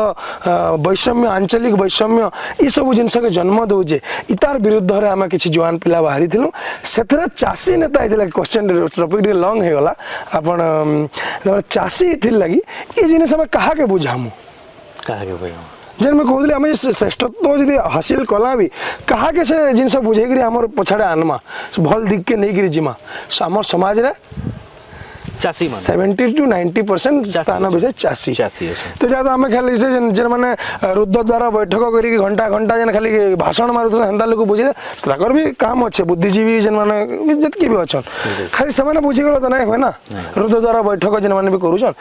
वैषम्य आंचलिक वैषम्य ई सब जिनस के जन्म दउजे इतार विरुद्ध रे हम किछि जवान पिला बाहरी थिलु सेथरे चासी नेता आइदिला क्वेश्चन टॉपिक रे लॉन्ग हे गला आपण चासी थिल लगी ई जिनिस हम कहा के बुझामु जेन में कहली आम श्रेष्ठत्व जदि हासिल कला भी कहा के से जिनस बुझेकरी आमर पछाड़े आनमा भल दिख के नहीं गिरी जिमा आम समाज रे 70 to 90% स्थान विषय चासी तो जब आम खाली से जेन माने रुद्ध द्वारा बैठक करी घंटा घंटा जेन खाली भाषण मारुत हेन्ता लोक बुझे ताकर भी काम अच्छे बुद्धिजीवी जेन माने जतके भी अछन खाली से बुझी गलो तो नहीं होय ना रुद्ध द्वारा बैठक जेन माने भी करूछन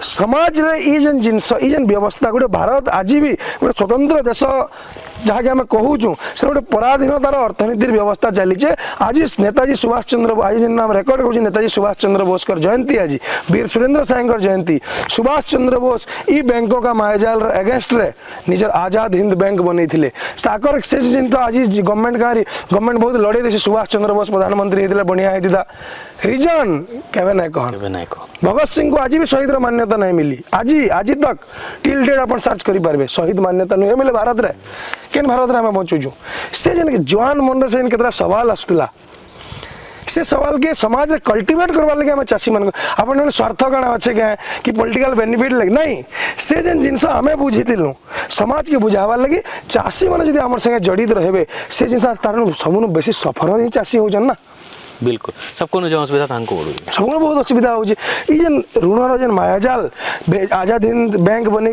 समाज रे ई जेन जिनस ई जेन व्यवस्था गोटे भारत आज भी गोटे स्वतंत्र देश जहाँ कि आम कहूँ से गोटे पराधीनतार अर्थनीति व्यवस्था चली आज नेताजी सुभाष चंद्र आज दिन नाम रेकर्ड कर नेताजी सुभाष चंद्र बोस कर जयंती आज वीर सुरेंद्र साय जयंती सुभाष चंद्र बोस ई बैंकों का मायाजाल अगेंस्ट रे निजर आजाद हिंद बैंक बनी थे साकर से जिन तो आज गवर्नमेंट का गवर्नमेंट बहुत लड़े थे सुभाष चंद्र बोस प्रधानमंत्री होते बढ़िया होता रिजन केवे नाय कहन भगत सिंह को आज भी शहीद मान्यता नहीं मिली आज तक टिल डेट आप सर्च करि पारबे शहीद मान्यता नहीं मिले भारत रे केन भारत रे हम बचुजु से जन जवान मन से केतरा सवाल आसतला से सवाल के समाज रे कल्टीवेट करवा लगे हम चासी मन अपन स्वार्थ काना अच्छे के कि पॉलिटिकल बेनिफिट लगे नहीं से जन जिनस हमें बुझीतिलु समाज के बुझावा लगे चासी मन जदी हमर संगे जड़ित रहबे से जिनस तार सबनु बेसी सफर ही चासी हो जन ना बिल्कुल सबको जो असुविधा तांको सबको बहुत असुविधा होची ई जन ऋणर जन मायाजाल आजाद हिंद बैंक बने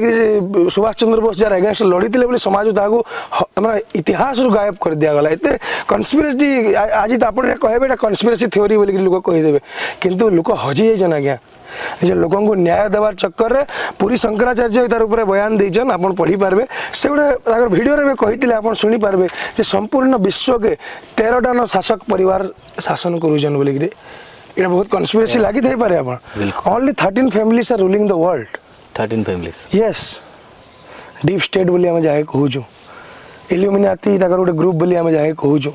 सुभाष चंद्र बोस जार अगेंस्ट लड़ीते बोले समाज ताको हमरा इतिहास रु गायब कर दिया गला एते कन्स्पिरेसी आज तो आपन कहबे कन्स्पिरेसी थ्योरी बोली लोक कहि देबे किंतु लोक हजी जाय जन आज्ञा जे लोगों को न्याय देवार चक्कर रे पूरी शंकराचार्य तार ऊपर बयान देजन आपण पढ़ी पारबे से गोटे ताकर वीडियो रे कहितिले आपण सुनी पारबे जे संपूर्ण विश्व के 13टा न शासक परिवार शासन करूजन बोली रे एटा बहुत कन्स्पिरेसी लागि थई पारे आपण only 13 families are ruling the world 13 families yes deep state बोली हम जाय कहूजु इल्यूमिनाटी ताकर गोटे ग्रुप बोली हम जाय कहूजु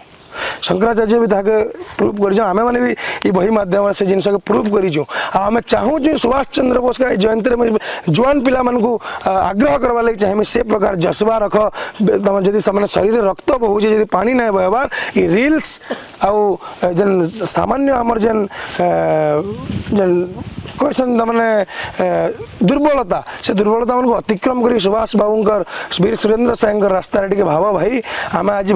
शंकराचार्य भी ताके प्रूफ कर आमे माने भी ये बही माध्यम से जिनस के प्रूफ करिजु आमे चाहू जे सुभाष चंद्र बोस का जयंती रे जवान पिला मन को आग्रह करवा लगे चाहे से प्रकार जज्बा रख तम जदी सामान्य शरीर रक्त बहु जे जदी पानी नै बहबार ई रील्स आउ जन सामान्य हमर जन क्वेश्चन माने दुर्बलता से दुर्बलता मन को अतिक्रम करी सुभाष बाबूंकर वीर सुरेंद्र सायंकर रास्ता रे भाव भाई आमे आज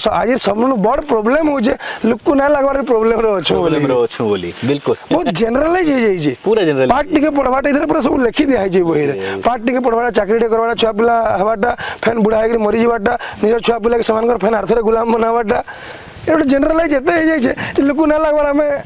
आज सब बड़ प्रॉब्लम हो जे लोक को ना लागबार प्रॉब्लम रो अछो बोली बिल्कुल बहुत जनरलाइज हो जाई जे पूरा जनरल पार्ट टिके पढवाटा इधर पूरा सब लिखि दिया है जे बही रे पार्ट टिके पढवाटा चाकरी टे करवाटा छुआ पिला हवाटा फेन बुढ़ा हेकरी मरि जीवाटा निज छुआ पिला के समान कर फेन अर्थरे गुलाम बनावाटा एटा जनरलाइज एते हो जाई जे लोक को ना लागबार हमें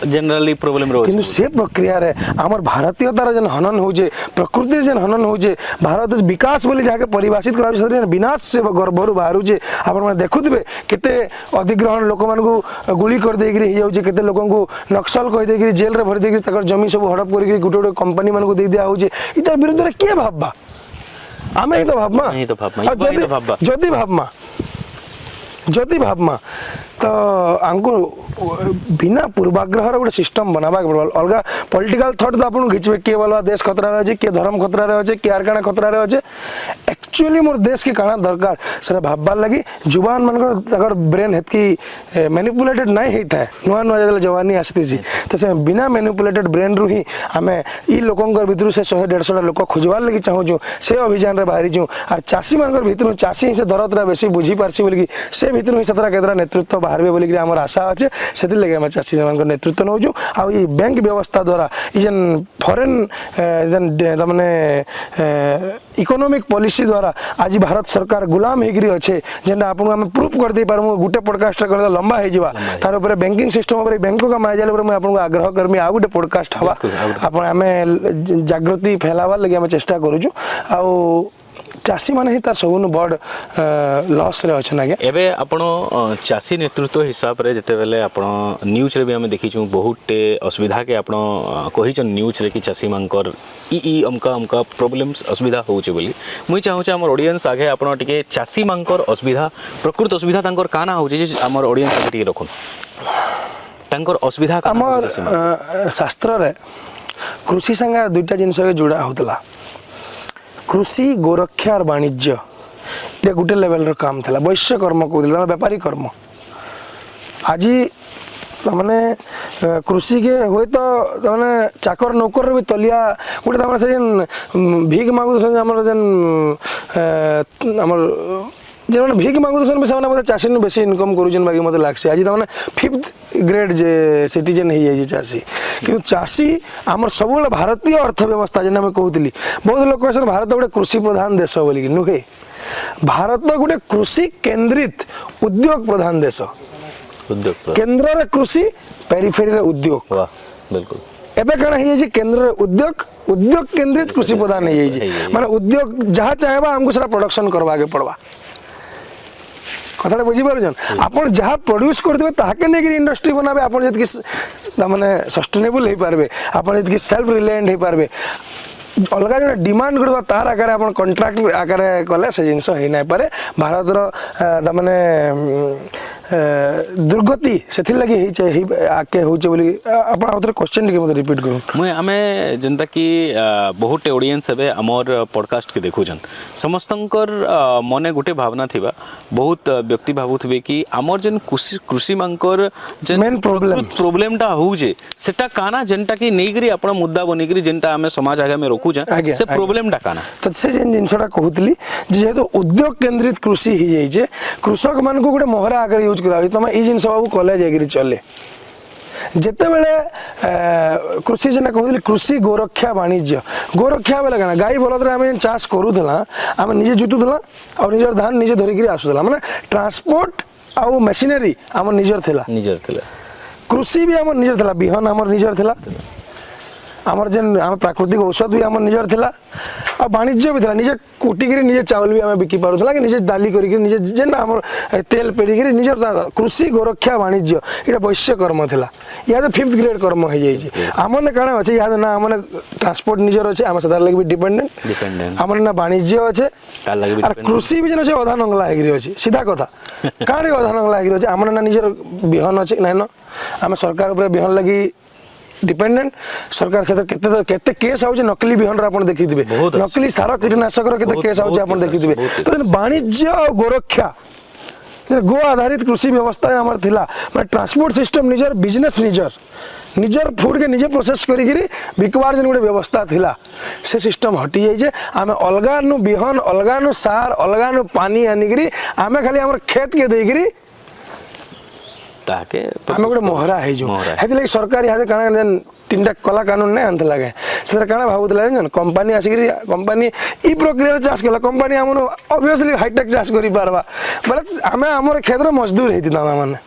जनरली प्रॉब्लम रो किंतु से प्रक्रिया रे हमर भारतीयतार जन हनन हो जे प्रकृति जन हनन हो जे भारत विकास बोली जाके परिभाषित करा जे विनाश से गर्भरु बाहरु जे आपण माने देखुतबे केते अधिग्रहण लोक मान को गुली कर देगिरी हो जे केते लोगन को नक्सल कहि देगिरी जेल रे भर देगिरी तकर जमी सब हड़प करिगिरी गुटे गुटे कंपनी मान को दे दिया हो जे इतार विरुद्ध रे के भाबबा आमे ही तो भाबमा जदि भाबमा तो आंको बिना पूर्वाग्रह गोटे सिस्टम बनावा अलग पॉलिटिकल थॉट तो आपन घिचबे के बोलवा देश खतरा रहे के धर्म खतरा रहे के आर काना खतरा रहे एक्चुअली मोर देश के काना दरकार सर भाबबार लगी जुबान मन तकर ब्रेन हेतकी मैनिपुलेटेड नहीं हेता है नुआ नुआ जदल जवानी आस्ती सी तो से बिना मैनिपुलेटेड ब्रेन रु ही हमें ई लोकंकर भितरु से 100-150 लोक खोजबार लगी चाहूँ से अभियान रे बाहरी छु आर चासी मानकर भितरु चासी से दरदरा बेसी बुझी पारसी बोली से भितरु ही सतरा केतरा नेतृत्व बाहरबे बोली कि हमर आशा अछि से लगे हम चासी मान नेतृत्व नौजु आ ई बैंक व्यवस्था द्वारा ई जन फॉरेन जन माने इकोनॉमिक पॉलिसी द्वारा द्वारा आज भारत सरकार गुलाम होगी अच्छे जेनटा आपको आम प्रूफ कर दे पारमु गोटे पॉडकास्ट कर लंबा हो तार ऊपर बैंकिंग सिस्टम ऊपर बैंक का माइजाल ऊपर आपको आग्रह करमी आ गोटे पॉडकास्ट हवा आप जागृति फैलावार लगे आम चेष्टा करूँ आ चाषी मैंने ही तार सबुन बड़ लॉस रे अछन आगे एबे आपण चाषी नेतृत्व हिसाब रे जते बेले आपण न्यूज रे भी हम देखिछु बहुत असुविधा के आपण कहिछन न्यूज रे कि चाषी मानकर ई अमका प्रॉब्लम्स असुविधा होउचे बोली मुई चाहू छ हमर ऑडियंस आगे आपण टिके चाषी मानकर असुविधा प्रकृत असुविधा तांकर काना होउचे जे हमर ऑडियंस आगे टिके रखुन तांकर असुविधा का हमर शास्त्र रे कृषि संगे दुईटा जिनस जोड़ा होतला कृषि गोरक्षा और वाणिज्य ये गोटे लेवल काम था वैश्य कर्म कहते व्यापारी कर्म आज मैंने कृषि के हुए तो मैंने चाकर नौकर भी तलिया गोटे से भीख मागु जो भीख मागुन भी से चाषी बेसी इनकम करुन बाकी मत लगे आज तक 5th ग्रेड जे सिटीजन हो जाए चाषी कि चाषी आमर सब भारतीय अर्थव्यवस्था जेना मैं कहती बहुत लोग कह भारत गोटे कृषि प्रधान देश बोलिकी नुहे भारत गोटे कृषि केन्द्रित उद्योग प्रधान देश केन्द्र कृषि पेरिफेरी उद्योग बिल्कुल एबे कण है केन्द्र उद्योग केन्द्रित कृषि प्रधान है माने उद्योग जहाँ चाहेबा हमको सारा प्रोडक्शन करवा के पड़वा कथा बुझी पारछन आपण जहाँ प्रोड्यूस करथिबे ताके नेगिर इंडस्ट्री बनाबे आपण जतकी माने सस्टेनेबल हो पारबे आपण जतकी सेल्फ रिलायंट हो पारबे अलग जो डिमांड करवा तार आकार आपण कॉन्ट्रैक्ट आकार कले से जिंस हो नै पारे भारत रो माने दुर्गति से लगी आके होचे बोली आपण आउतर क्वेश्चन के मते रिपीट करू मुई हमें जनता की बहुत ऑडियंस हेबे हमर पॉडकास्ट के देखुछन समस्तंकर मने गोटे भावना थिबा बहुत व्यक्ति भाबुथबे कि हमर जन कृषि मानकर जन मेन प्रॉब्लम टा होउजे सेटा काना जनता की नेगरी आपण मुद्दा बनिकरी जनता हमें समाज आगे में रोकु से प्रॉब्लम टा काना तो से जेन जिनसटा कहतली जेहेतु उद्योग केन्द्रित कृषि ही जाई जे कृषक मान को गोटे मोहरा आकर यूज करा तुम ये जिन सब कले जाकि चले जिते बेले कृषि जेना कहते कृषि गोरक्षा वाणिज्य गोरक्षा बेले क्या गाई बलद आम चाष करूला आम निजे जुतुला और निजर धान निजे धरिकी आसूला माने ट्रांसपोर्ट आउ मशीनरी आम निजर थिला कृषि भी आम निजर थिला बिहन आम निजर थिला आमर जेन आम प्राकृतिक औषध भी आम निजर थिला और वाणिज्य भी था निजे कुटिकी निजे चावल भी आम बिकी पारुला कि निजे डाली करिक निजे जेन आम तेल पेड़ी निजर कृषि गोरक्षा वाणिज्य ये वैश्य कर्म थिला या 5th ग्रेड कर्म हो जाए आमने काण अच्छे या ना आमने ट्रांसपोर्ट निजर अच्छे आम से लगे भी डिपेंडेंट आमर ना वाणिज्य अच्छे और कृषि भी जेन अच्छे अधा नंगला होगी अच्छे सीधा कथा कहाँ अधा नंगला होगी अच्छे आमने ना निजर बिहन अच्छे ना आम सरकार उपर बिहन लगी डिपेंडेंट सरकार से केते केस आउछ नकली बिहन आप देखिथिबे नकली सार कीटनाशक केते केस आउछ आप देखिथिबे तो वाणिज्य और गोरक्षा गो आधारित कृषि व्यवस्था आमर थिला मैं ट्रांसपोर्ट सिस्टम निजर बिजनेस निजर फूड के निजे प्रोसेस करी बिकवार जन गोटे व्यवस्था थिला से सिस्टम हटि जाई जे आमे अलगा नु बिहन अलगा नु सार अलगा नु पानी आनिकरी आमे खाली हमर खेत के देगिरी ताके आमे गोटे मोहरा है जो हेति लगी सरकार यादे काना देन 3टा कला कानून नै आनत लागे से काना भाबुतला जन कंपनी आसिकरी कंपनी ई प्रक्रिया चाष कला कंपनी हमन ऑब्वियसली हाईटेक चाष करी पारबा बोले आमे हमर क्षेत्र मजदूर हेति दाना माने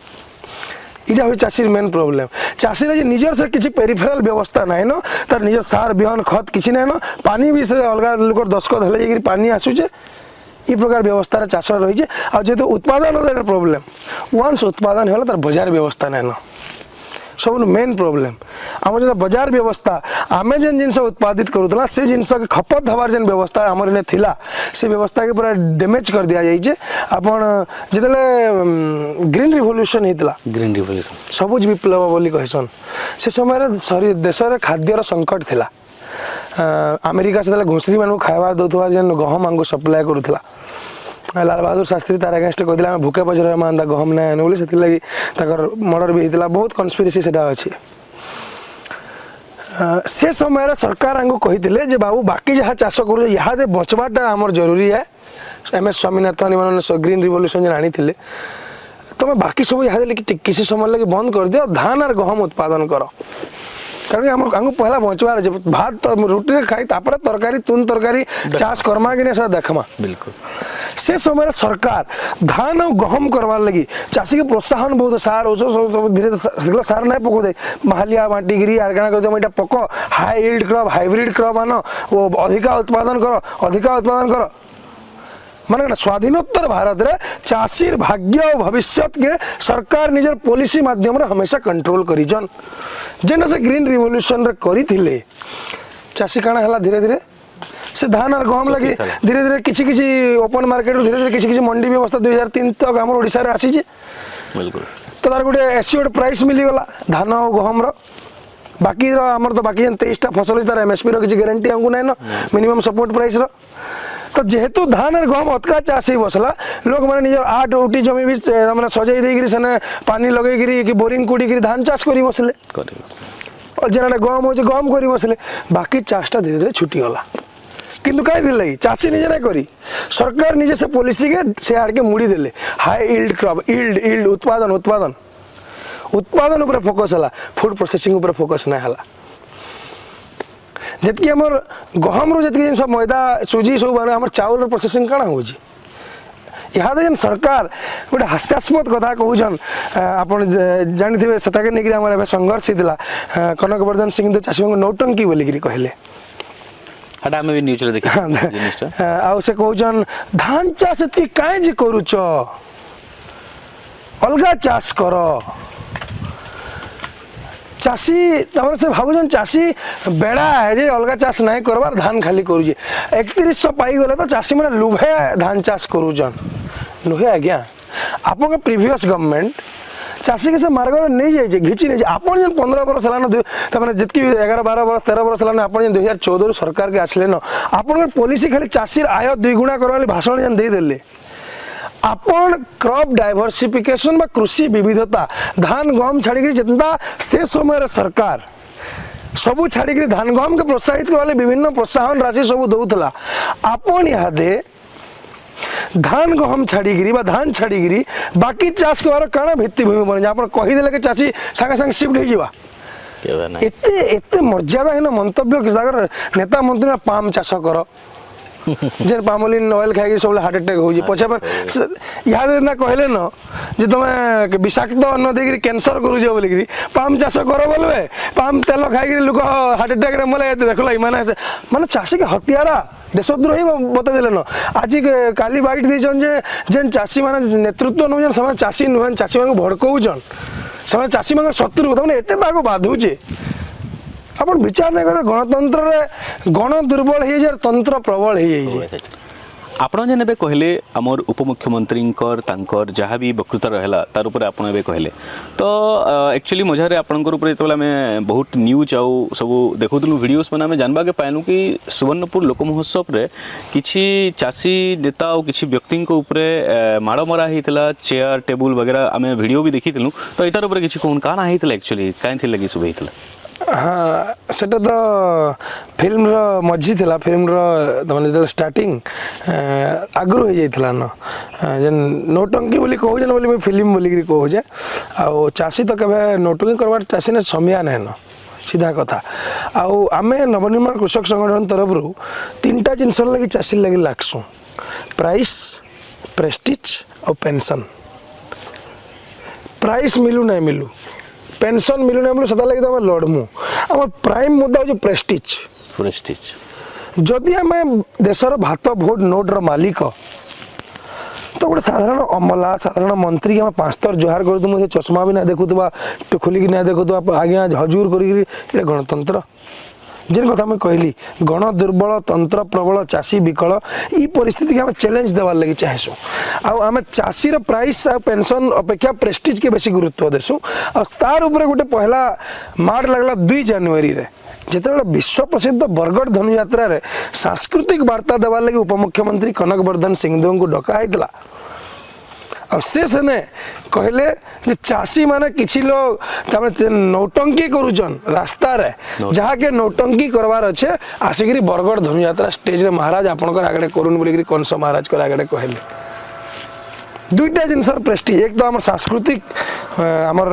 इटा हो चाषी मेन प्रोब्लेम चाषी निजर से किसी पेरिफेराल व्यवस्था ना न तार निजर सार बिहन खत किसी ना न पानी भी से अलग लोक दस्खत हेले जाकि पानी आसुचे ई प्रकार व्यवस्था चाष रही है जेहेतु उत्पादन प्रोब्लेम वन्स उत्पादन होला तार बाजार व्यवस्था ना न सब मेन प्रोब्लेम आम जो बाजार व्यवस्था आम जेन जिनस उत्पादित करूला से जिनस के खपत हबार जेन व्यवस्था आमर इने थिला से व्यवस्था के पूरा डैमेज कर दिया जाइए आपण जितले ग्रीन रिवोल्यूशन होता ग्रीन रिवोल्यूशन सबुज विप्लव बोली कहसन से समय देश में खाद्यर संकट थिला अमेरिका से घुषरी मान खाइबार दौथुआ जेन गहम आमको सप्लाय करूला लाल बहादुर शास्त्री तार अगेंस्ट कहते आम भूखे पच रहा गहम ना आने से मर्डर भी होता बहुत कन्स्पिरेसी से अच्छे से समय सरकार आमको कहते बाबू बाकी जहाँ चाष कर यहाँ बचवाटा आमर जरूरी है MS Swaminathan in green revolution जेन आनी तुम बाकी सब यहाँ किसी समय लगे बंद कर दियो धान और गहम उत्पादन कर कारण हमको पहला पहुँचवार अच्छे भात रुटी खाई तापर तरकारी तुन तरकारी चाष करमा कि नहीं देखमा बिल्कुल से समय सरकार धान और गहम करवार लगी चाषी के प्रोत्साहन बहुत सार ଔଷଧ धीरे सार नहीं पको दे मालिया बांटिकी आर क्या कर पक high yield crop hybrid crop आन वो अधिका उत्पादन कर माने स्वाधीनोत्तर भारत रे चाषीर भाग्य और भविष्य के सरकार निजर पॉलिसी माध्यम रे हमेशा कंट्रोल करिजन जेना से ग्रीन रिवोल्यूशन रे करिथिले चाषी काना हला धीरे धीरे से धान और गहम लगी धीरे धीरे किछि किछि ओपन मार्केट धीरे धीरे किछि किछि मंडी व्यवस्था 2003 तक हमर ओडिसा रे आसी जे बिल्कुल तो तार गोटे एसियोड प्राइस मिली गला धान और गहम रो बाकी रो हमर तो बाकी 23टा फसल तार एमएसपी रो किछि गारंटी हमकु नै न मिनिमम सपोर्ट प्राइस रो तो जेहेतु धान और गहम अतका चाष बसला लोक मैंने निज 8 उठी जमी भी मैंने सजाई देकर सेने पानी लगे कि बोरिंग कुड़ी धान चाष कर बसले और जेना गहम हो गहम कर बसले बाकी चाषटा धीरे धीरे छुटी गला किंतु कहीं लगी चाषी निजे नहीं करी सरकार निजे से पॉलिसी के से आड़ के मुड़ी देले हाई यील्ड क्रॉप यील्ड उत्पादन उत्पादन उत्पादन ऊपर फोकस हला फूड प्रोसेसिंग ऊपर फोकस नहीं हला जितकी हमर गहम रो जितकी सब मैदा सुजी सब बने हमर चावल प्रोसेसिंग काना हो जी यहाँ जेन सरकार गोटे हास्यास्पद कथा कहून आपन जानिथिबे सताके नेकरी हमर एबे संघर्ष हितला कनकवर्धन सिंह तो चाषी नौटंकी बोलिकी कहले हटा हमें भी न्यूज रे देखि जिनिसटा आ से कहून धान चाष एति काहे जे करूछ अलगा चाष कर चाषी तमर से भावुन चाषी बेड़ा है जे अलगा चाष नहीं करवार धान खाली करूजे 3100 पाई गले तो चाषी मैंने लुभे धान चाष करूजन नुहे आज्ञा आप प्रीवियस गवर्नमेंट चाषी के से मार्ग नहीं जाइए घिची नहीं आपन जन 15 वर्ष है जितकी 11 12 वर्ष 13 वर्ष है आप 2014 सरकार के आसले न आपन पॉलिसी खाली चाषी आय 2 गुणा करवा भाषण जन देदेले आपण क्रॉप डाइवर्सिफिकेशन बा कृषि विविधता धान गहम छाड़ी जितना से समय सरकार सबू छाड़ी धान गहम के प्रोत्साहित करवाले विभिन्न प्रोत्साहन राशि सब दौला आपण इहादे धान गहम छाड़ी धान छाड़ी बाकी चाष कर काना भित्तिभूमि बन आप कहीदेले कि चाषी सागे सागे शिफ्ट हो जावा एते एते मर्यादाहीन मंतव्य किसी नेता मंत्री पाम चाष कर जेन पामोलिन ऑयल खाई सब हार्ट अटैक हो पछे इहादे ना कहले न जे तुम विषाक्त अन्न देकरी कैंसर करूछ बोलिकी पाम चाष कर बोलबे पाम तेल खाई लोक हार्ट अटैक रे मले देखल माने चाषी के हत्यारा देशद्रोही बता देले न आज काली बाइट देछन जे जेन चाषी माने नेतृत्व नउजन समय चाषी नुहन चाषी माने भड़कउजन समय चाषी माने शत्रु माने एते बाको बाधुचे अपन विचार नहीं करे गणतंत्र रे गण दुर्बल हो जाए तंत्र प्रबल हो जाए आपण जेन एबे कहले हमर उपमुख्यमंत्री तांकर जहाँ भी वक्तृता रहला तार ऊपर आपण एबे कहले तो एक्चुअली मझारे आपनकर ऊपर जेतबेला मैं बहुत न्यूज आउ सब देखुतलु वीडियोस माने हमें जानबा के पाइलु कि सुवर्णपुर लोक महोत्सव रे किछि चाषी नेता और किछि व्यक्ति को ऊपर माड़ मरा हितला चेयर टेबल वगैरह हमें वीडियो भी देखितलु तो इतार ऊपर किछि कोन काना हितला एक्चुअली काहे थि लगी सब हितला हाँ सेटा तो फिल्म रो मझी थिला फिल्म रो माने जब स्टार्टिंग आगु हो जाइतला न जेन नोटंकी बोली कहू जन बोली फिल्म बोली करी कहू जे आ चाषी तो केबे नोटंकी करवार चाषी ने समिया नै न सीधा कथा आउ आमे नवनिर्माण कृषक संगठन तरफ रु 3टा जिनस लगी चाषी लगी लागसु प्राइस प्रेस्टीज और पेंशन प्राइस मिलू नहीं मिलू पेंशन मिलू नहीं सदा लगे तो लड़मु आम प्राइम मुद्दा हो प्रेस्टीज प्रेस्टीज जदि आम देशर भात भोट नोट रो मालिक तो गोटे साधारण अमला साधारण मंत्री के 5 थर जुहार कर चश्मा भी ना देखुवा खोलिकी ना देखुवा आज्ञा हजूर कर गणतंत्र जेन कथा मैं कहली गण दुर्बल तंत्र प्रबल चाषी विकल ई परिस्थिति के हम चैलेंज देवार लगी चाहेसु आम चाषीर प्राइस आ पेंशन अपेक्षा प्रेस्टीज के बेसी गुरुत्व देसु आ तार ऊपर गोटे पहला माड़ लगला 2 जनवरी रे जिते विश्व प्रसिद्ध बरगढ़ धनुयात्रा रे सांस्कृतिक वार्ता देवार लगी उपमुख्यमंत्री कनकवर्धन सिंहदेव को डका होता और से ने कहले जे चाषी माने किछि लोग तमे नौटंकी करूजन रास्ता रे जहा के नौटंकी करवार अच्छे आसिकरी बरगढ़ धनुयात्रा स्टेज रे महाराज आपनकर आगडे करून बोलिकरी कंस महाराज कर आगडे कहले दुईटा जिनसर प्रेस्टीज एक तो आम सांस्कृतिक आमर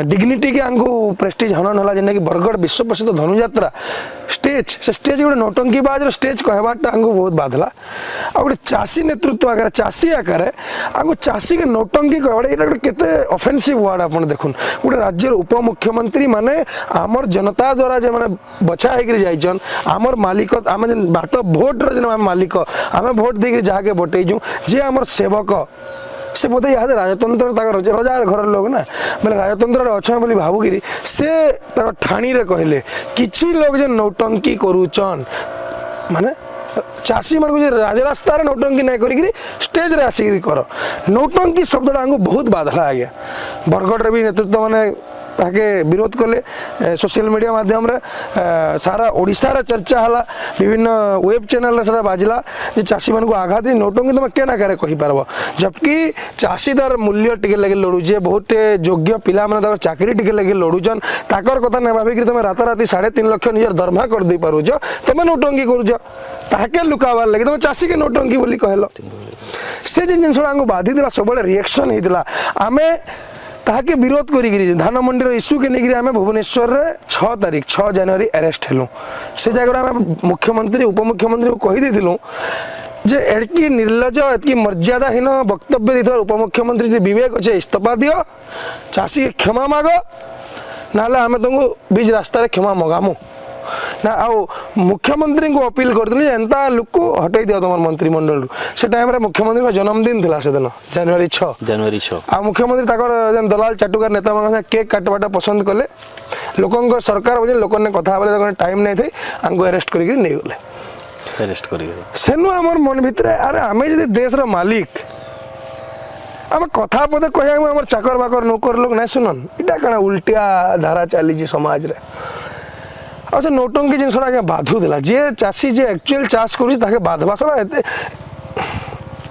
डिग्निटी के आंगू प्रेस्टीज हनन होला जेना कि बरगढ़ विश्व प्रसिद्ध धनुयात्रा स्टेज से स्टेज गोटे नौटंकी बाज स्टेज कहबाटा आंगू बहुत बाधला आ गोटे चाषी नेतृत्व आगे चाषी आकार आंगू चाषी के नौटंकी कहबाटा ये गोटे केते ऑफेंसिव वर्ड आपण देखुन गोटे राज्य उपमुख्यमंत्री माने आमर जनता द्वारा जे माने बछा हेकरी जाइछन आमर मालिक आम बात भोट रे जे मालिक आम भोट देकरी जाके बटैजु जे आमर सेवक से बोधे यहाँ राजतंत्र रजार घर लोग ना बोले राजतंत्र अच्छा बोली भावुगिरी से ठाणी रे कहले किछि लोग जे नौटंकी करूचन माने चाषी मान को राजरास्ता रे नौटंकी नहीं करी स्टेज रे आसिक कर नौटंकी शब्द आंगू बहुत बाधला आज्ञा बरगढ़ रे भी नेतृत्व माने ताके विरोध कले सोशल मीडिया माध्यम रे सारा ओडिशा रे चर्चा हला विभिन्न वेब चैनल रे सारा बाजला जे चाषी मान को आघात नौटंकी तुम केना करे कहि पारबो जबकि चाषी दर मूल्य टिके लगे लड़ू जे बहुत योग्य पिला माने ताकर चाकरी टिके लगे लड़ूचन ताकर कथा नै भाबी कि तुम राताराती 3.5 लाख निजर दरमा कर दे पारुछ तुम नौटंकी करूछ ताके लुकावार लगे तुम चाषी के नौटंकी बोली कहलो से जिन आंगू बाधी दिला सब रिएक्शन हेतिला आमे ताके विरोध करी धान मंडी इश्यू के लेकिन आम भुवनेश्वर रे 6 तारीख 6 जनवरी अरेस्ट हेलु से जगह आम मुख्यमंत्री उपमुख्यमंत्री को कही देथिलु जे एडकी निर्लज एतकी मर्यादाहीन वक्तव्य देथिला उपमुख्यमंत्री जे विवेक अच्छे इस्तीफा दियो चाषी के क्षमा मागो नाले आम तुमको बीच रास्ता रे क्षमा मगामु ना आओ मुख्यमंत्री को अपील करथिलु एंता लोक को हटाई दियो तुम मंत्रिमंडल से टाइम रे मुख्यमंत्री का जन्मदिन थिला से दिन जनवरी 6 आ मुख्यमंत्री ताकर जन दलाल चाटुकार नेता मान केक काटबाटा पसंद कले लोकन सरकार बजे लोकन ने कथा बोले टाइम नहीं थे आंको अरेस्ट करके नहीं गले अरेस्ट करके सेनु हमर मन भितरे अरे आमे जदी देश रो मालिक आम कथा पदे कहिया हमर चाकर बाकर नौकर लोग नहीं सुनन इटा कना उल्टिया धारा चली जी समाज रे अच्छा नौटंकी जिन आगे बाधु देला जे चाषी जे एक्चुअल चाष करूँ ताके बाधवा सला एते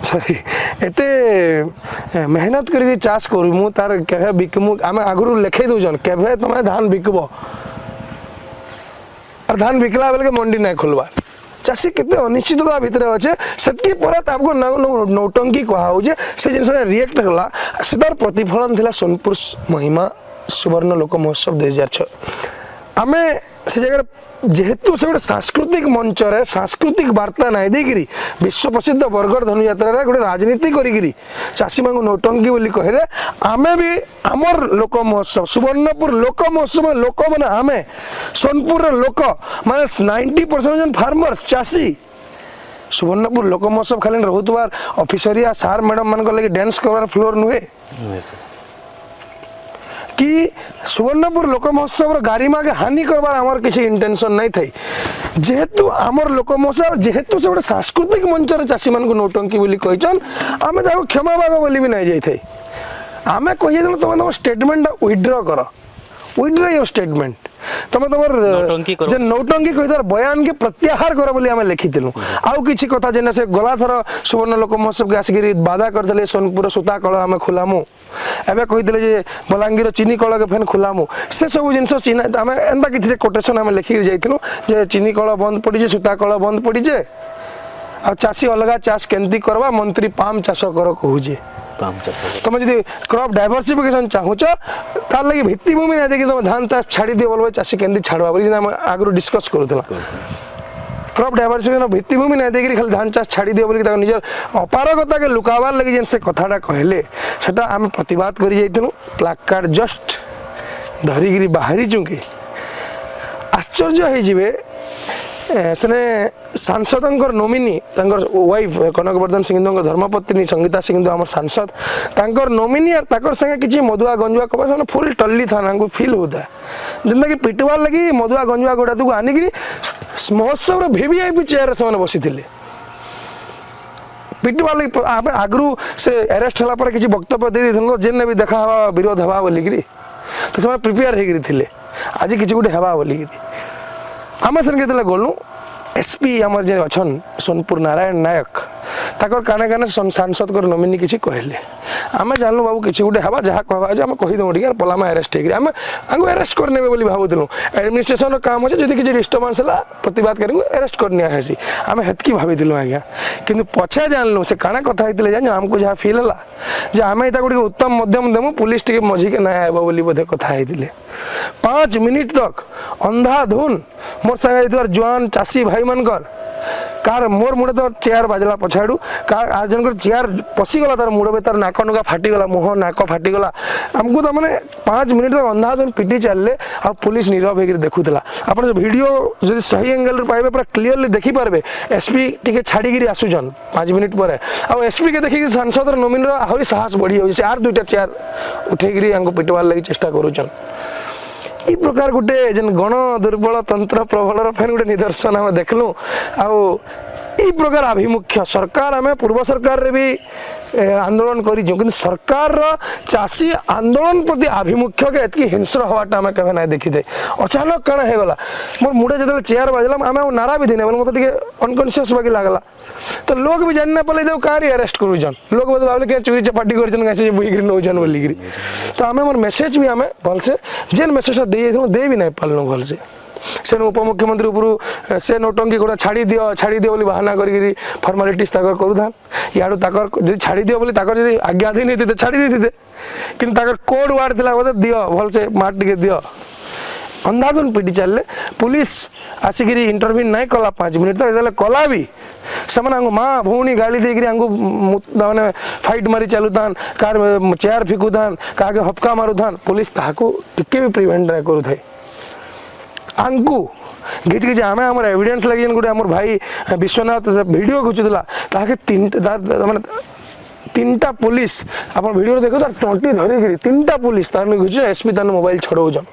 सॉरी एते मेहनत करके चाष करू मु तार केभे बिकमु आम आगुरु लेखै दउजन केभे तमे धान बिकबो और धान बिकला बेले के मंडी नहीं खोलवा चाषी केते अनिश्चितता भितर अच्छे सेतकी परत आपको नौटंकी कहा हो जे से जिन रिएक्ट होला सेदार प्रतिफलन थिला सोनपुर महिमा सुवर्ण लोक महोत्सव 2006 आमे से जगह जेहेतु से गोटे सांस्कृतिक मंच रे सांस्कृतिक वार्ता नहीं देकरी विश्व प्रसिद्ध बरगढ़ धनुयात्रा रे गोटे राजनीति करी चाषी मान नौटंकी बोली कहले आमे भी आमर लोक महोत्सव सुवर्णपुर लोक महोत्सव लोक माने आमे सोनपुर रे लोक माने 90% फार्मर्स चाषी सुवर्णपुर लोक महोत्सव खाली रहुतबार ऑफिसरिया सार मैडम मान लगे डांस करवार फ्लोर नुहे कि सुवर्णपुर लोक महोत्सव गारिमा के हानि करवार आमर किसी इंटेंशन नहीं थी जेहेतु आमर लोक महोत्सव जेहेतु से गोटे सांस्कृतिक मंच रे चाषी मान को नौटंकी बोली कहिचन आमे ताको क्षमा माग बोली भी नहीं जाई आमे कहि देलो तुम स्टेटमेंट विथड्रॉ कर विथड्रॉ योर स्टेटमेंट तुम तुम जे नौटंकी कहि तार बयान के प्रत्याहार कर बोली आमे लिखिथिलु आउ किछि कथा जेना से गला थर सुवर्ण लोक महोत्सव के आसिगिरी बाधा करथले सोनपुर सूता कळ आमे खुलामु एबे कहिदिले जे बलांगीर चीनी कळ के फेन खुलामु से सब जिंस चीना आमे एंदा किछि कोटेशन आमे लिखि जाइथिलु जे चीनी कळ बंद पड़ी जे सूता कळ बंद पड़ी जे आ चासी अलगा चाष केंती करबा मंत्री पाम चाष कर कहूजे तुम जब क्रॉप डाइवर्सिफिकेशन चाहूच तार लगे भित्तिभूमि नहीं देखिए तुम धान चाष छाड़ी दिए बोलो चाषी केंती छाड़वा बोली आगु डिस्कस करूला क्रॉप डाइवर्सिफिकेशन भित्तिभूमि नहीं देखिए खाली धान चाष छाड़ी दिए बोली निजर अपारगता के लुकावार लगे जेन से कथाटा कहले सेटा आम प्रतिवाद कर जाइथिलु प्लाकार्ड जस्ट धरिगिरी बाहरी चुकी आश्चर्य हो जिवे सेने सांसद नोमिनी वाइफ कनकवर्धन सिंह धर्मपत्नी संगीता सिंह आम सांसद नोमिनी और संगे किसी मधुआ गंजुआ कबा फुल टल्ली था फिल होता जेनता कि पिटवार लगी मधुआ गंजुआ गोड़ा को आनिकी महोत्सव वीवीआईपी चेयर से बसी पिटवार लगी आगु से अरेस्ट होला किसी वक्तव्य दे जेन भी देखा हवा विरोध हवा बोलिकी तो से प्रिपेयर होते आज किसी गोटे हवा बोलिकी आम से गलु एसपी आमर जे अच्छन सोनपुर नारायण नायक ताकर काने काने सांसद कर नोमिनी किसी कहले आमे जानलु बाबू किसी गुटे हवा जहाँ कहवा जे आमे कहि दउ ठीक पलामा अरेस्ट हेकरी आमे आंगु अरेस्ट करने बोली भाबुतलु एडमिनिस्ट्रेशन काम अछि जदि किछि डिस्टर्बेंस हला प्रतिवाद करिंगु अरेस्ट करनिया हेसी आमे हेतकी भाबितलु आज्ञा किंतु पछे जानलु से काना कथा हितले जान हमको जहाँ फील हला जे आमे इता गुटे उत्तम मध्यम देमु पुलिस टिके मझी के ना आबो बोली बोधे कथा हितले 5 मिनिट तक अंधाधुन मोर संगे इतवार जवान चासी भाई मनकर कार मोर मुड़े तो चेयर बाजला पछाड़ू कार आज जनकर चेयर पशिगला तार मुड़ तार नाक नुका फाटीगला मुह नाक फाटीगला आमको तो मैंने 5 मिनिट तक अंधाधुन पिटी चलले आ पुलिस नीरव होकर देखुला आप वीडियो जब सही एंगल पाइबे पूरा क्लीयरली देखी पारबे एसपी टिके छाड़ी आसुचन 5 मिनिट पर आ एसपी के देखिक सांसद नोमिन आहरी साहस बढ़ी जाऊँ आर 2टा चेयर उठेकरी पिटवार लगी चेष्टा करुचन ई प्रकार गोटे जेन गण दुर्बल तंत्र प्रबलर फेन गोटे निदर्शन आम देखलु आउ ई प्रकार आभिमुख्य सरकार आम पूर्व सरकार रे भी आंदोलन करी कि सरकार चाषी आंदोलन प्रति आभिमुख्य के एतकी हिंस्र हवाटा आम केवे ना देखी दे अचानक कण हे गला मोर मुडे जदे चेयर बाजला आम नारा भी दिने मते टिके अनकॉन्शियस बाकी लागला तो लोग भी जान ना पले देव कारी अरेस्ट करूजन लोग बोले भाबले के चोरी चपाटी करजन गासे बुईगिरी नौजन बोलीगिरी तो आम मोर मेसेज भी आम भलसे जेन मेसेज दे भी नहीं पालनु भलसे से उपमुख्यमंत्री उपरू से नोटंकी गोटा छाड़ी दियो बोली बहाना करी फॉर्मालिटीज ताकर करूथान याडू ताकर जदि छाड़ी दियो बोली ताकर जदि आज्ञाधीन हेते छाड़ी देते किंतु ताकर कोड वार्ड थिला बोले दियो भलसे मार टिके दियो अंधाधुन पिटी चलले पुलिस आसिकी इंटरव्यू नहीं कला 5 मिनिट तक तो कला भी से माँ भौणी गाड़ी देकर मैंने फाइट मारी चलुतान कार चेयर फिकुतान क्या हपका मारुतान पुलिस ताकू टिके भी प्रिवेंट नहीं करूए आंकु घिच घिच आम आम एविडेंस लगे गोटे आम भाई विश्वनाथ वीडियो घुचुला ताके माने 3टा पुलिस आप वीडियो देखो तार टंटी धरिकी 3टा पुलिस तार घुच एसपी तार मोबाइल छड़ौन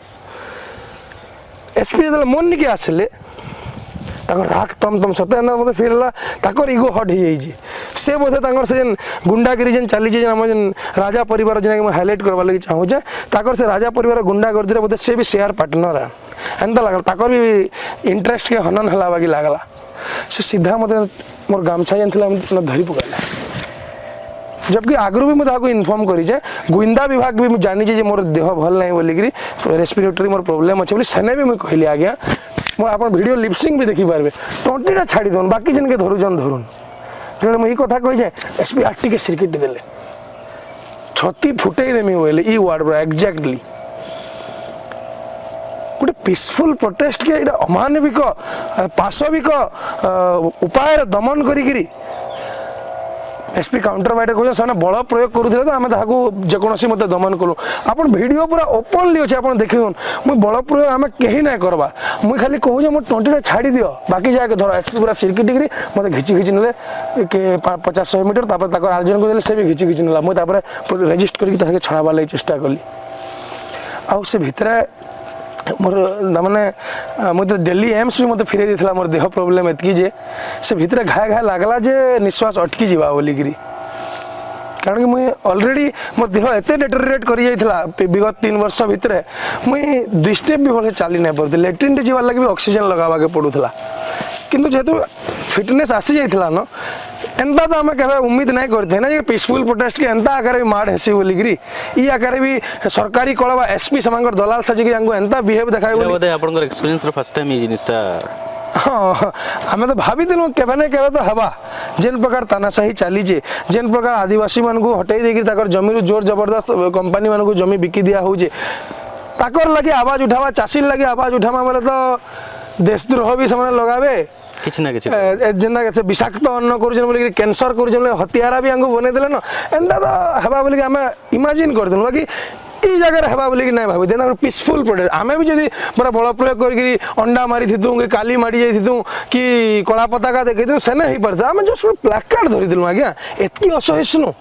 एसपी जो मन के आसिले राग तम सत्य मतलब फिर है इगो हट हो से बोधे से गुंडागिरी जेन चली आम जेन राजा परिवार जेन हाईलाइट करवा लगी चाहूचे से राजा परिवार गुंडागर्दी बोधे से भी शेयर पार्टनर है एंता लगला भी इंटरेस्ट के हनन हला बाकी लगला से सीधा मत मोर गामछा जेन धरी पकड़ा जबकि आगु भी मुझे इनफॉर्म करी गुइंदा विभाग भी जानी मोर देह भल ना बोलिकी रेस्पिरेटरी मोर प्रोब्लेम अच्छे सेने भी मुझे कहली आज्ञा आप वीडियो लिपसिंग भी देखी पारे टंटीटा छाड़ी दौन बाकी जिनके धरुन धरुन जो मुझे कथा कही एसपी आरटी के सिरकिट देले छती फुटे देमी बोले ई वार्ड पूरा एक्जाक्टली गोटे पीसफुल प्रोटेस्ट के अमानविक पाशविक उपाय दमन करी एसपी काउंटर फाइटर कहते से बल प्रयोग करूँ तो आम जेकोसी मत दमन करूँ आप वीडियो पूरा ओपनली अच्छे आप देखिए मुझे बल प्रयोग आम कहीं ना करवा मुझे खाली कहूँ मो टंटीटा छाड़ी दियो बाकी जाके धर एसपी पूरा सिरकिटिक मत घिची घिची ने 50-100 मीटर आर्जन को से भी घिची घिची ना मुझे रेजिस्ट करके छड़ाबार लगी चेष्टा कली आउ से भितर मोर माने मुझे दिल्ली एम्स भी मत फिर देता मोर देह प्रोब्लेम एतकी जे से भितर घाए घाए लगला जे निश्वास अटकी जावा बोलिकी कारण कि मुझे ऑलरेडी मोर देह एत डेटोरेट कर विगत 3 वर्ष भितर मुझे 2 स्टेप भी भले चली नहीं पाती लैट्रिन टे जीवार लगे भी ऑक्सीजन लगावा के पड़ूला किंतु जेहेतु फिटनेस आसी जाइला न एंता तो आम क्या उम्मीद नहीं करते ना पीसफुल प्रोटेस्ट के एंता आकार भी माड़ हेसी बोलिकी ई आकार भी सरकारी कल एसपी से दलाल साजिक एंता बिहेव देखा एक्सपीरियंस फर्स्ट टाइम ये जिनिसटा हाँ आम तो भाभी केवे ना केवे तो हवा जेन प्रकार तानाशाही चली जेन प्रकार आदिवासी मान को हटई देकर जमी जोर जबरदस्त कंपनी मान को जमी बिकी दिया हो लगे आवाज उठावा चाषी लगे आवाज उठावा बोले तो देशद्रोह भी से लगावे जेना विषाक्त अन्न कर कैंसर कर हत्यारा भी बने देले न एंता तो हवा बोलिक आम इमाजिन करदेलु बाकी ई जगह हवा बोलिक नहीं भावी देना पीसफुल प्रोटेस्ट आम भी जब पूरा बल प्रयोग कर अंडा मारी थी कि काली मारी जाइथु कि कला पताका देखी सेने हो पारे आम जस्ट प्लाकार्ड धरीदेलु आज्ञा एतकी असहिष्णु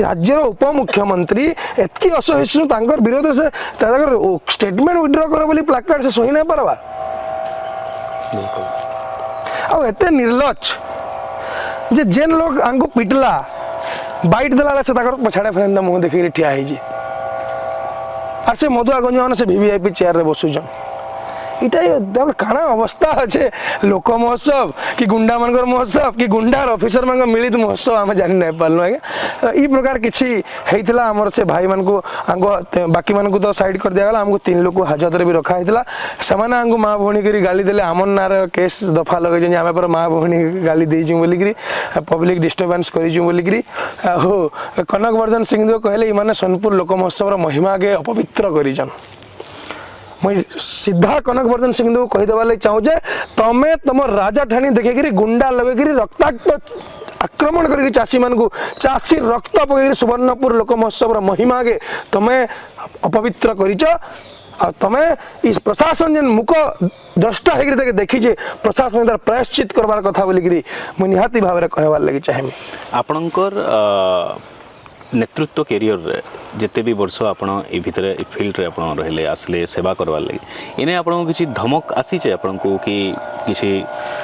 राज्यर उपमुख्यमंत्री एतकी असहिष्णु विरोध से स्टेटमेंट विड्र कर बोली प्लाकार्ड से सही नहीं पारवा आते निर्लज जे जेन लोग आंको पिटला बाइट देला से पछाड़े फेन मुँह देखिए ठिया है से मधुआगंज मान से वीवीआईपी चेयर रे बसुचन इटा काना अवस्था अच्छे लोक महोत्सव कि गुंडा मानकर महोत्सव कि गुंडार ऑफिसर मान मिलित महोत्सव आम जानी नहीं पार्लु आज्ञा ई प्रकार किसी होता आमर से भाई मान को बाकी मान को तो साइड कर दिगला आमको 3 लोग हाजत में रखा होता से माँ भौणी कर गाली देले आमर नार केस दफा लगे आम पर माँ भौणी गाली देचु बोलिकी पब्लिक डिस्टर्बांस करूँ बोलिकी कनक वर्धन सिंहदेव कहले ये सोनपुर लोक महोत्सव महिमा के अपवित्र करिजन मुई सीधा कनक वर्धन सिंहदेव कहीदेवा लगे चाहूजे तमें तुम राजा ठाणी देखिकी गुंडा लगे रक्ताक्त आक्रमण कर चाषी मान चाषी रक्त पकड़ सुवर्णपुर लोक महोत्सव महिमा के तुम्हें अपवित्र कर तमें इस प्रशासन जेन मुख द्रष्टा होकर देखीचे प्रशासन तार प्रायश्चित करवार कथा बोलिकी मुझे निहाती भाव में कहवार लगी चाहेमी आपणकर नेतृत्व कैरियर रे जिते भी वर्ष आपण ए भितर ए फील्ड रे आपण रहले आसले सेवा करवार लगी इने आपण किछि धमक आसी छे आपण को कि किछि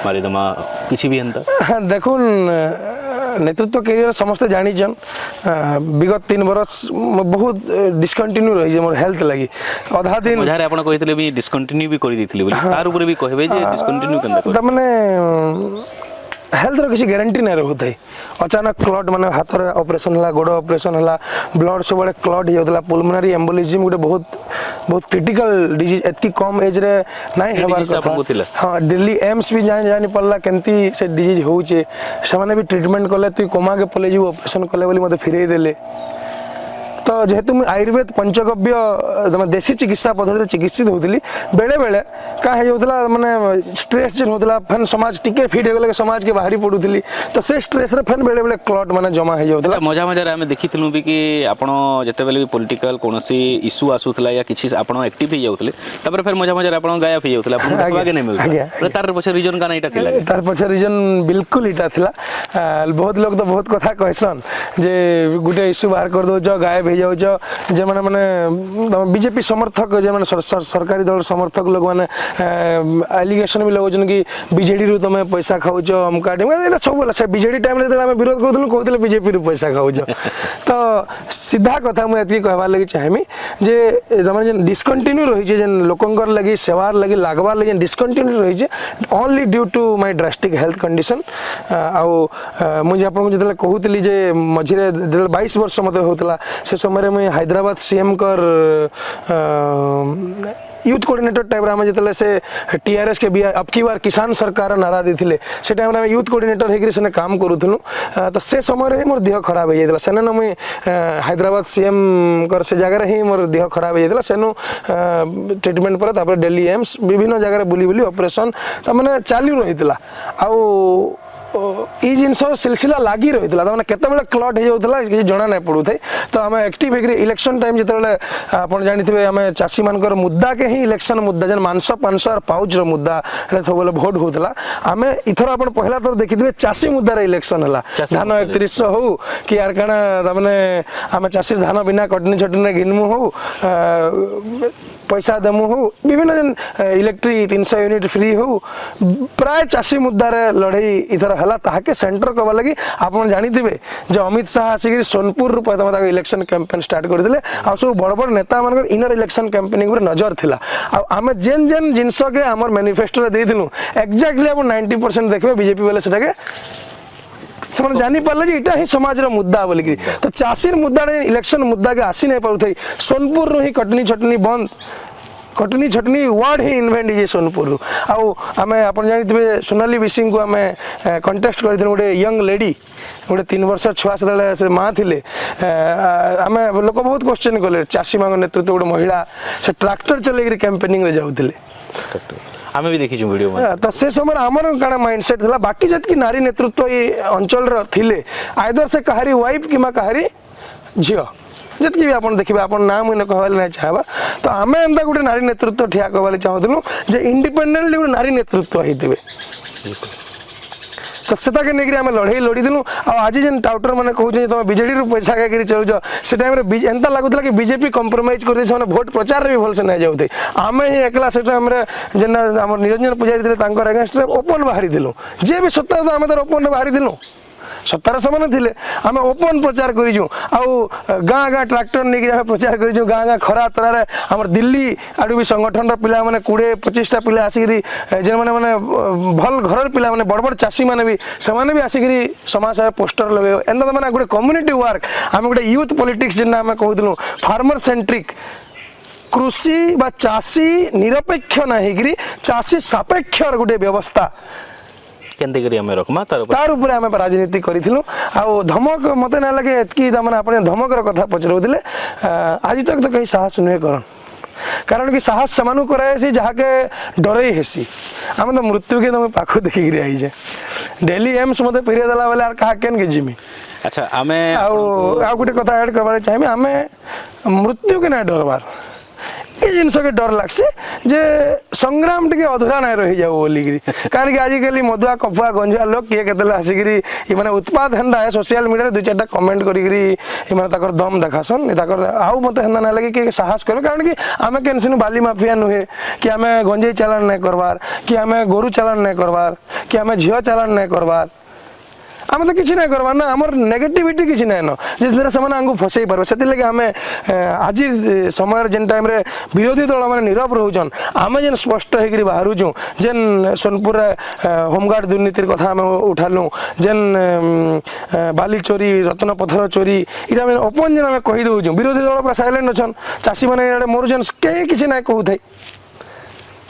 मारिदमा किछि भी एंता देखुन नेतृत्व कैरियर समस्त जानीछन विगत 3 बरस बहुत डिस्कंटिन्यू रही मोर हेल्थ लगी आधा दिन मझारे आपण कहितले भी डिस्कंटिन्यू भी करि दिथिले बोली तार ऊपर भी कहबे जे डिस्कंटिन्यू केनता त माने हेल्थ रो किसी गारंटी नहीं रहता है अचानक क्लट माने हाथ रे ऑपरेशन हला गोड़ ऑपरेशन हला ब्लड सब बड़े क्लट हो जाता पुलमोनरी एम्बोलिज्म गोटे बहुत बहुत क्रिटिकल डिजीज एति कम एज रे नहीं हेबार कथा हां दिल्ली एम्स भी जानी पड़ला केंती से डिजीज होचे से माने भी ट्रीटमेंट कले तू कोमा के पले जीव ऑपरेशन कले बोली मते फिरै देले तो जेहेतु मुझे आयुर्वेद पंचगव्य देशी चिकित्सा पद्धति चिकित्सित होती बेले बेले क्या होता माने स्ट्रेस जेन होता फैन समाज टिके फिट हो समाज के बाहरी पड़ुली तो से स्ट्रेस रे फैन बेले बेले क्लट माने जमा हो जाता मजा मजा आम देखिलु भी कि आपण जितेबाला भी पॉलिटिकल कौन इश्यू आसूला या किसी आप एक्टिव हो जाते तापर फिर मजा मजा आप गायब हो जाता तार पछे रीजन का नाइटा थिला तार पछे रीजन बिल्कुल इटा थिला बहुत लोग तो बहुत कथा कहसन जे गुटे इश्यू बाहर कर दो गायब जे माने बीजेपी समर्थक जे माने सरकारी दल समर्थक लोग माने एलिगेशन भी लगन कि बीजेडी रु तमे पैसा खाउछ हमका एटा सब बोला से बीजेडी टाइम रे हम विरोध करथुनु कहथले बीजेपी रु पैसा खाउछ तो सीधा कथा मु एति कहबा लागि चाहेमी जे तमे जे डिस्कंटिन्यू रही जे लोकंकर लागि सेवार लागि लागबार लागि डिस्कंटिन्यू रही जे only due to my drastic health condition आ मु जे आपन जेतले कहउतली जे मझिरे 22 वर्ष मते होतला से समय में हैदराबाद सीएम कर यूथ कोऑर्डिनेटर टाइप रे हम जेतले से टीआरएस के अब की बार किसान सरकार नारा देथिले से टाइम रे यूथ कोऑर्डिनेटर हेकरी से काम करूथनु तो से समय रे मोर देह खराब हो जायतला सेन न मैं हैदराबाद सीएम कर से जगह रे ही मोर देह खराब हो जायतला सेनु ट्रीटमेंट पर तापर दिल्ली एम्स विभिन्न जगह रे बुली बुली ऑपरेशन त माने चालू रहितला आ ई जिनस सिलसिला लगी रही है केत क्लट हो जाता किसी जना नहीं पड़ू थे तो आम एक्टिव हो इलेक्शन टाइम जो आप जानते आम चाषी मान मुद्दा के ही इलेक्शन मुद्दा जन मांस पांस पाउच मुद्दा सब भोट होता आम इथर आप पहला थर देखिए चाषी मुद्दार इलेक्शन है धान 3100 हो कि यार क्या आम चाषी धान बिना कटनी छटनी घिनमु हो पैसा देमु हो विभिन्न जन इलेक्ट्रिक 300 यूनिट फ्री हो प्राय चाषी मुद्दार लड़ई इथर है ताके सेंटर करवा लगी आप जानिथिबे जो अमित शाह आसिक सोनपुर रु प्रथम इलेक्शन कैंपेन स्टार्ट करथिले आ सब बड़ बड़ नेता मान इनर इलेक्शन कैंपेनिंग पर नजर थिला आ आमे जेन जेन जिंस के हमर मैनिफेस्टो रे देदिनु एक्जेक्टली आप 90% देखबे बीजेपी वाले सेटा के से जानी पारे इटा ही समाज मुद्दा बोलिकी तो चाषी मुद्दा इलेक्शन मुद्दा के आसी नहीं पारे सोनपुर रू ही कटनी छटनी बंद कटनी छटनी वर्ड ही इन्वेंट है सोनपुर आम आप जानते सोनाली विसिंग को आम कंटेस्ट कर गोटे यंग लेडी गोटे 3 वर्ष छुआ से माँ थे आम लोक बहुत क्वेश्चन कले चाषी मान नेतृत्व गोटे महिला से ट्रैक्टर चल कैंपेनिंग जाऊे आमे भी देखी वीडियो में तो से समय आमर काना माइंडसेट था बाकी जत की नारी नेतृत्व ये अंचल थिले आइदर से कहारी वाइफ कि कहारी झील जितकी भी आप देखिए आप नाम मुझे कहवा नहीं चाहवा तो आम एमता गोटे नारी नेतृत्व ठिया कहवा चाहूँ जे इंडिपेंडेंटली गोटे नारी नेतृत्व होते तो से आम लड़ई लड़ीदेलु आज जेन टाउटर मैंने कहते तुम बीजेडी रु पैसा खाई चलुच से टाइम एंता लगुला कि बीजेपी कंप्रोमाइज कर भोट प्रचार भी भलसे नहीं जाऊे आम ही एकला से टाइम जेन आम निरंजन पुजारी थे अगेंस्ट ओपन बाहरी दिलु जे भी सत्ता तो आम तर ओपन बाहरी दिलु सत्तार समाने थिले आम ओपन प्रचार करूँ आउ गाँ गाँ ट्राक्टर नहीं प्रचार करूँ गाँ गाँ खरा तरार आम दिल्ली आड़ू भी संगठन पिला मैंने 20-25टा पिला आसिक जो मैंने भल घर पिला मैंने बड़ बड़ चाषी मैंने भी से भी आसिक समाज पोस्टर लगे एंता मैंने गोटे कम्युनिटी वर्क आम गोटे यूथ पॉलिटिक्स जेना आम कहूँ फार्मर सेंट्रिक कृषि बा चाषी निरपेक्ष ना होकर चाषी सापेक्ष गोटे व्यवस्था केंते करी हमें रखमा तार ऊपर आम राजनीति करूँ आ धमक मत ना लगे एतकी मैंने धमकर कथा पचराउले आज तक तो कहीं साहस नुहे करन कारण कि साहस सामान कराए जहाँके डरई हेसी आम तो मृत्यु के तुम पाख देखिक आईजे डेली एम्स मत फेरिया देला बेले क्या केन के जिमी अच्छा आमे गोटे कथा ऐड करवार चाहिए आम मृत्यु के ना डरबार ये जिनस के डर लगसी जे संग्राम टे अधूरा ना रही जाऊ बोलिकी कारण कि आजिकल मधुआ कफुआ गंजुआ लोग किए के आसिक मैंने उत्पाद हेन्ता है सोशल मीडिया 2-4टा कमेंट कर दम देखासन आउ मत हेन्ता ना लगे कि साहस कर कारण कि आम केन बाली माफिया नुहे कि आम गंजेई चालान नहीं करवार कि आम गोरु चालान नहीं करवार कि आम झील चालान नहीं करवार आम तो किसी नहीं करवा ना आमर नेगेटिविटी किसी नहीं न जिस तरह से आमको फसई पार से लगे आम आज समय जेन टाइम रे विरोधी दल मैंने नीरव रोचन आम जेन स्पष्ट होकर बाहरुचु जेन सोनपुर होमगार्ड दुर्नीतिर कथा आम उठालु जेन बाली चोरी रत्न पथर चोरी इटा ओपन जेन आम कहीदे विरोधी दल पूरा साइलेंट अच्छन चाषी मैंने मरुचन कहीं किसी ना कहू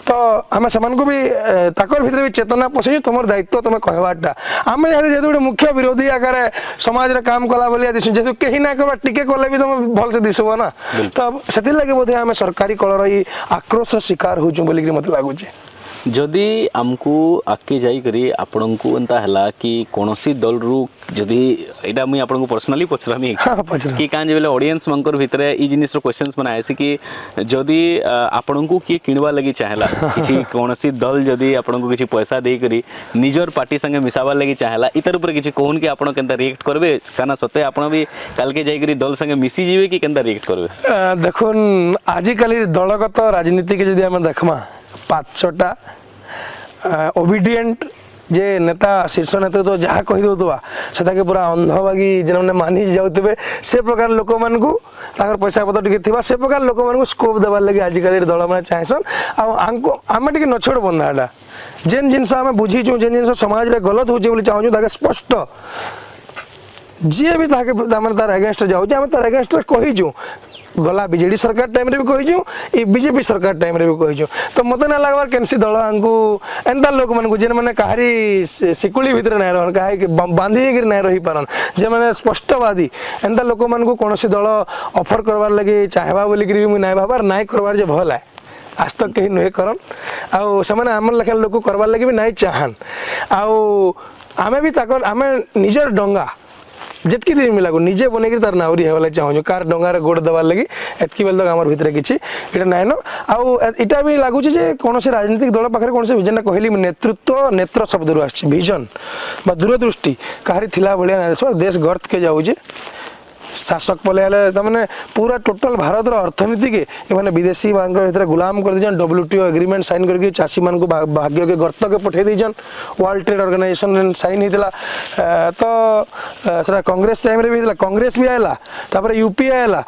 तो आम से भी ताकर भीतर भी चेतना पशे तुम दायित्व तुम कहवाटा आम जेहतु गोटे मुख्य विरोधी आकार समाज रे काम कला भाया दिशु जेहतु कहीं ना करवा टिके कले भी तुम भल से दिशब ना तो से लगे बोधे आम सरकारी कलर ही आक्रोश शिकार होचु बोलिक मत लगुच जदि आमको आगे जाइकरी आपण को एंता हला कि कोनोसी दल रु जदि एटा मुई आपण को पर्सनली पचरामी कि कान जेबेले ऑडियंस मंकर भितरे ई जिनिस रो क्वेश्चंस मन आइसे कि जदि आपण को कि किनवा लगी चाहेला किछि कोनोसी दल जदि आपण को किछि पैसा देई करी निजर पार्टी संगे मिसावा लगी चाहेला इतर ऊपर किछि कोहुन कि आपण केनता रिएक्ट करबे काना सते आपण भी काल के जाइकरी दल संगे मिसी जीवे कि केनता रिएक्ट करबे देखुन आज काली दलगत राजनीति के जदि हम देखमा 5-6टा ओबिडिएंट जे नेता शीर्ष नेतृत्व तो जहाँ कही दौथवा से पूरा अंधभागी जिन्होंने मानि जाऊे से प्रकार लोक मानू पैसा पतर टी से प्रकार लोक मानू स्कोप देवार लगे आजिकल दल मैंने चाहेसन आम टे नछोड़ बंधाटा जेन जिनस आम बुझीचु जेन जिन समाज में गलत हो चाहूँ स्पष्ट जी भी तार एगेन्स्ट जाऊँ आम तार एगेन्स्ट कहीचु गला बीजेडी सरकार टाइम रे भी कहीचु ए बीजेपी सरकार टाइम रे भी कहीचु तो मत ना लगवार केनसी दल आंकु एंता लोक मानकु जेन माने काहरी सिकुली भितर नै रहन काहे बांधी के नै रही पारन जे माने स्पष्टवादी एंता लोक मानकु कोनोसी दल ऑफर करवार लगे चाहबा बोली कि मु नै भाबार नै करवार जे भल है आज तक कहीं नुहे करन आउ समान आमर लेखा लोक करवार लगे भी नै चाहन आउ आमे भी ताकर आमे निजर डंगा जितकी दिन मिला निजे बनई तार नावरी हेला चाहूँ कार डंगार गोड़ देवार लगी एतकी बेल तक आम भितर किसी इटा नाइन आईटा भी लगुच कौन से राजनीतिक दल पाखे कौन से विजन कहली नेतृत्व नेत्र शब्द रू आजन दूरदृष्टि कहारी थिला भाया देश गर्त के जाऊे शासक पलैले तमें पूरा टोटल भारत अर्थनीति के मैंने विदेशी भर गुलाम कर दीजन WTO एग्रीमेंट साइन करके चाषी मान को भाग्य के गर्त के पठे दीजन वर्ल्ड ट्रेड ऑर्गेनाइजेशन साइन होता से कांग्रेस टाइम रे भी कांग्रेस भी आएला यूपी आएला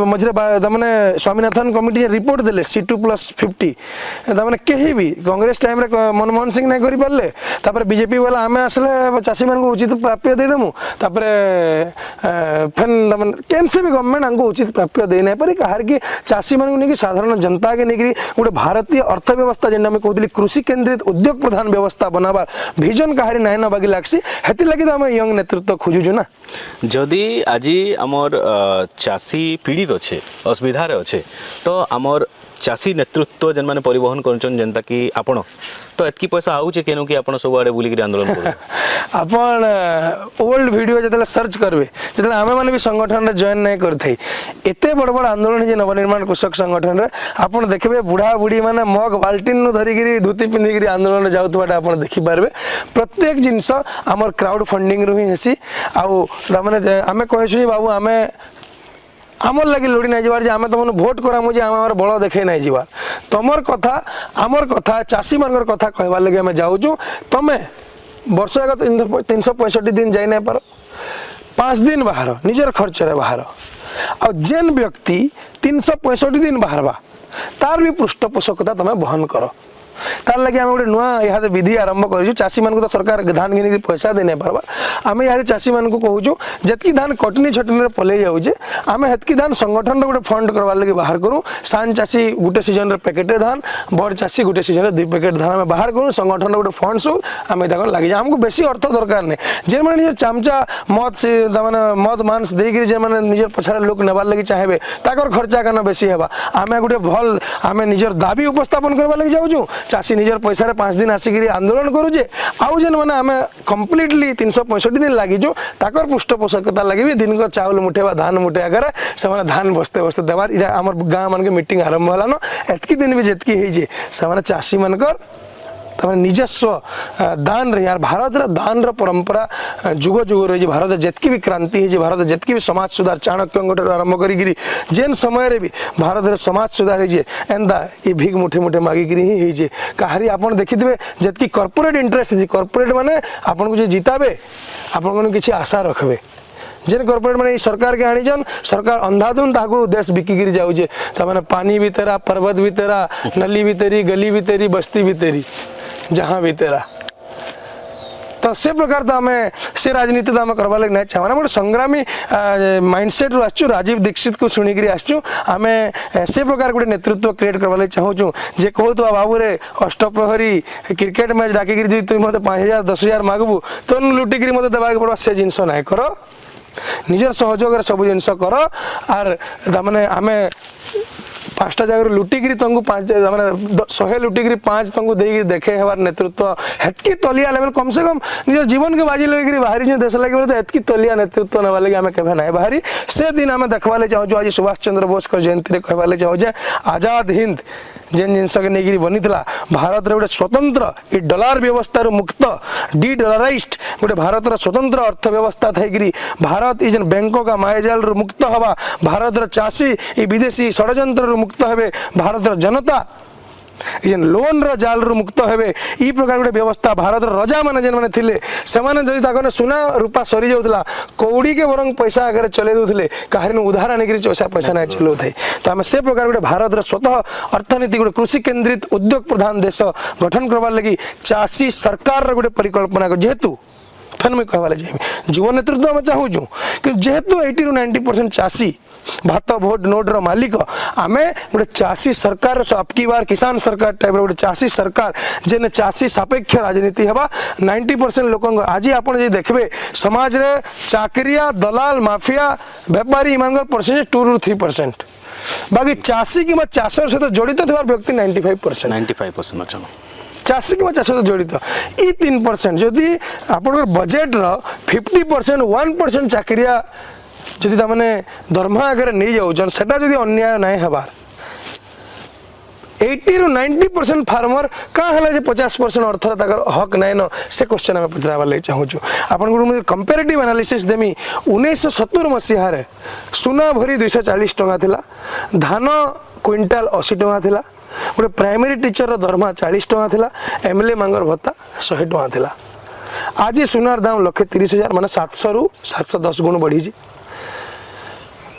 मझे तमें स्वामीनाथन कमिटी रिपोर्ट देले C2+50 तमें कहीं भी कांग्रेस टाइम रे मनमोहन सिंह नहीं कर पारे बीजेपी वाला आम आसले चाषी मान को उचित प्राप्य देदेमु फेन कैसे भी गवर्नमेंट हमको उचित प्राप्य दे नहीं पारे कहार कि चाषी मान नहीं साधारण जनता के नहीं गोटे भारतीय अर्थव्यवस्था जेन आम कहते कृषि केन्द्रित उद्योग प्रधान व्यवस्था बनाबार विजन कहारी नाई नबागी लागसी हेती लगी तो आम यंग नेतृत्व खोजुचु ना जदि आज आमर चाषी पीड़ित अच्छे असुविधार अच्छे तो आमर चाषी नेतृत्व जेन मैंने परिवहन करछन जनता कि आपण तो एतकी पैसा आउचे केनु कि आपण सब आडे बुली के आंदोलन कर आपण ओल्ड वीडियो जतले सर्च करबे जतले आमे माने भी संगठन रे जॉइन नहीं करथई एते बड़ बड़ आंदोलन जे नवनिर्माण कृषक संगठन रे आपण देखबे बुढ़ा बुढ़ी माने मग बाल्टीन नु धरि गिरी धुती पिंधि गिरी आंदोलन रे जाउतबाटा आपण देखि पारबे प्रत्येक जिंस हमर क्राउड फंडिंग रु ही हेसी आउ माने आमे कहछु बाबू आमे आमर लगे लोड़ी नहीं जबार आम तुम भोट करामु आम बल देखे नहीं जबार तुमर कथा आमर कथा चाषी मान कथा कहबार लगे आम जाऊँ तुम्हें वर्ष जाक 365 दिन जाई नहीं पार 5 दिन बाहर निजर खर्च बाहर आ जेन व्यक्ति 365 दिन बाहरवा तार भी पृष्ठपोषकता तुम्हें बहन कर तार लगे आम गोटे नुआ यहाँ विधि आरंभ कर चाषी मान तो सरकार धान घिन पैसा दे नहीं पार्बा आम यहाँ चाषी मान कहूँ जितकी धान कटनी छटनी पलि जाऊे आम हेतकी धान संगठन गोटे फंड करवार लगे बाहर करूँ सान चाषी गोटे सीजन पैकेटे धान बड़ चाषी गोटे सीजन 2 पैकेट धान आम बाहर करूँ संगठन गोटे फंड सब आम लगे आमको बेसी अर्थ दरकार नहीं जे मैंने निज चामचा मद से मद मांस देकर जे मैंने निजर पछाड़े लोक नेबार लगे चाहे ताकर खर्चा कन बेसी हेबा आम गोटे भल आम निजर दाबी उपस्थापन करवा लगे जाऊँ चाषी निजर पैसा 5 दिन आसिक आंदोलन करुचे आउ जेन मैंने आम कम्प्लीटली 365 दिन लगिचु ताकर पृष्ठपोषकता लगे भी दिन को चाउल मुठे धान मुठे आगे से धान बसते बसते देवार इटा आम गाँ मान मीटिंग आरंभ होलान एतकी दिन भी जितकी होइजे से चाषी मानकर निजस्व दान रे यार भारत दान परंपरा जुग जुग रही भारत जितकी भी क्रांति है भारत जितकी भी समाज सुधार चाणक्य आरंभ करी जेन समय भी भारत समाज सुधार है एंदा ये भीख मुठे मुठे मागिक ही कहारी आपन देखिथे जितकी कॉर्पोरेट इंटरेस्ट थी कॉर्पोरेट माने आपन को जो जिताबे आपन किसी आशा रखबे जेन कॉर्पोरेट माने सरकार के आनीजन सरकार अंधाधुन ताको देश बिकिक जाऊे तमाने पानी भी तेरा पर्वत भी तेरा नली भी तेरी गली भी तेरी बस्ती भी तेरी जहाँ भी तेरा तो से प्रकार तो हमें से राजनीति तो आम करवा लगे नहीं चाहे गोटे संग्रामी माइंडसेट आसचु राजीव दीक्षित को शुणिक आसचु आम से प्रकार गोटे नेतृत्व क्रिएट करवा लगे चाहूँ जे कहूँ बाबू रे अष्टप्रहरी क्रिकेट मैच डाकिक तुम मत 5,000 10,000 मागबू तो लुटिक मत देवाक पड़ा से जिनस ना कर निजर सहयोग सब जिन कर आर ताने आम 5टा जगह लुटिक तुमको 100 लुटिक 5 तुमको देकर देखे हमार नेतृत्व हेतकी तलिया लेवल कम से कम निज जीवन के बाजी लगे बाहरी देश लगे तो एतकी तलिया नेतृत्व नेवा लगे आम के ना बाहरी से दिन आम देखवा चाहूँ आज सुभाष चंद्र बोस जयंती कहवा चाहूँ आजाद हिंद जेन जिनस के नहीं बनी भारत रे गोटे स्वतंत्र ये डॉलर व्यवस्था मुक्त डी डॉलराइज्ड गोटे भारत स्वतंत्र अर्थव्यवस्था थी भारत ये बैंकों का मायाजाल मुक्त हवा भारत चाषी ये विदेशी षड्यंत्र मुक्त हे भारत जनता ये लोन जाल मुक्त हे ई प्रकार गोटे व्यवस्था भारत रजा मैंने जेन मैंने थिले से जदि सुना रूपा सरी जाऊला कौड़ी के बरंग पैसा आगे चले दूसरे कहार उधार आनिक पैसा नहीं चलाऊ थे तो आम से प्रकार गोटे भारत स्वतः अर्थनीति गोटे कृषि केन्द्रित उद्योग प्रधान देश गठन करवार लगी चाषी सरकार गोटे परिकल्पना जेहेतु फेन मुझे कहवा चाहिए युवा नेतृत्व आम चाहूँ कि जेहेतु 80 ରୁ 90% चाषी भात भोट नोट रो मालिक आम गोटे चाषी सरकार अबकी बार किसान सरकार टाइप गोटे चाषी सरकार जेने चाषी सापेक्ष राजनीति हवा 90% लोक आज आप देखिए समाज रे चाकरिया दलाल माफिया बेपारी इन परसेंटेज 2 ରୁ 3% बाकी चाषी कि चाष सहित जड़ित थोड़ा व्यक्ति 95% अच्छा चाषी कि चाष सहित जड़ित ये 3% जदि आप बजेट 50% 1% चाकरिया जदि ताने दरमा आगे नहीं जाऊन सेटा जदि अन्याय नहीं हबार 80 ରୁ 90% फार्मर क्या है 50% अर्थर तक हक नाइन से क्वेश्चन आम पचार लगे चाहूँ आपको कंपेरेटिव एनालिसिस देमी 1970 मसीह सुना भरी 240 टंका थिला धान क्विंटाल 80 टंका थिला गोटे प्राइमरी टीचर दरमा 40 टंका थिला एमएलए मांगर भत्ता 100 टंका थिला आज सुनार दाम 1,30,000 माने 700 ରୁ 710 गुण बढ़ी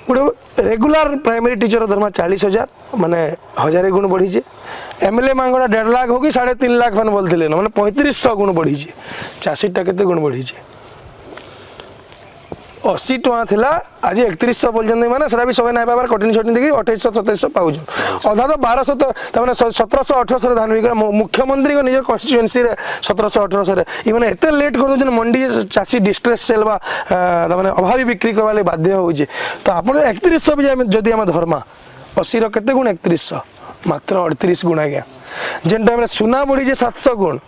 गोटे रेगुलर प्राइमरी टीचर दरमा 40,000 माने 1000 गुण बढ़ी एमएलए मांगड़ा 1.5 लाख हो कि 3.5 लाख मैंने बोलते मैंने 3500 गुण बढ़ी चाषीटा के गुण बढ़ी 80 टंका थिला आज 3100 बोलते मैंने से भी सब ना पावर कटनी छटनी देखिए 2800-2700 पाऊँ अधा तो 1200 तो 1700-1800 धान बिक मुख्यमंत्री निज कन्स्टिट्युएंसी 1700-1800 ये एत लेट कर दे मंडी चाषी डिस्ट्रेस सेल अभावी बिक्री करवा बाध्य हो तो आप 3100 भी जदि आम धर्मा 80 केते गुण 3100 मात्र 38 गुण आज्ञा जेन टाइम सुना बढ़ी 700 गुण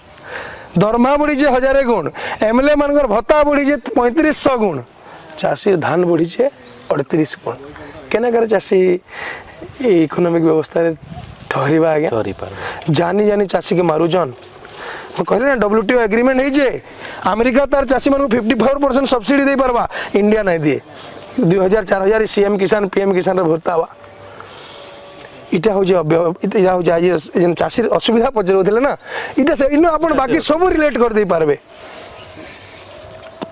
दरमा बढ़ी 1000 गुण एमएलए मान भत्ता बढ़ी 3500 गुण चाषी धान बढ़ी 38 गुण केना चाषी इकोनॉमिक व्यवस्था ठहरवा आज्ञा जानी जानी चाषी के मारुजन कहले ना WTO एग्रीमेंट है अमेरिका तार चाषी मान 54% सब्सिडी दे पारबा इंडिया नहीं दिए 2000-4000 सीएम किसान पीएम किसान भत्ता हवा इटा हूँ आज चाषी असुविधा पचार ना इटा से इन आप बाकी सब रिलेट कर दे पारबे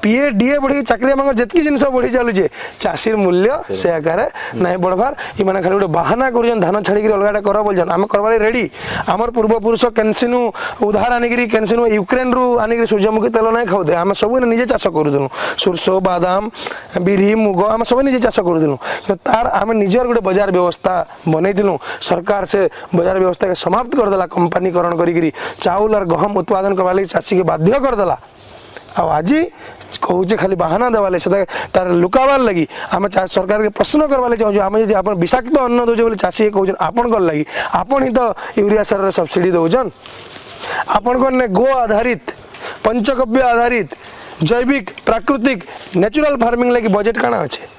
पीए डीए बढ़ी चाकरी मान जितकी जिनस बढ़ी चलुचे चाषीर मूल्य से आकार नहीं बढ़वार ये खाली गोटे बाहाना कर धान छाड़ी अलगाटा कर बोलछन आम करवाले रेडी आमर पूर्वपुरुष कैनसिनु उधार आनिकी कैनसिनु यूक्रेन रु आनिकी सूर्यमुखी तेल नहीं खाऊे आम सब निजे चाष करूँ सोरष बादाम बिरी मुग आम सब निजे चाष करूँ तार आम निजर गोटे बजार व्यवस्था बनईलु सरकार से बजार व्यवस्था के समाप्त करदेला कंपानीकरण करी चाउल और गहम उत्पादन करवा लगी चाषी के बाध्य करदेला आज कहूचे खाली बाहाना देवाले से तार लुकावार लगी आम सरकार के प्रश्न करवा चाहूँ आम जी आप विषाक्त अन्न दौचे बोले चाषी कहते आपण लगी आपण ही तो यूरिया सार सब्सिडी दौन आपण गो आधारित पंचगव्य आधारित जैविक प्राकृतिक नेचुरल फार्मिंग लगी बजेट काना अच्छे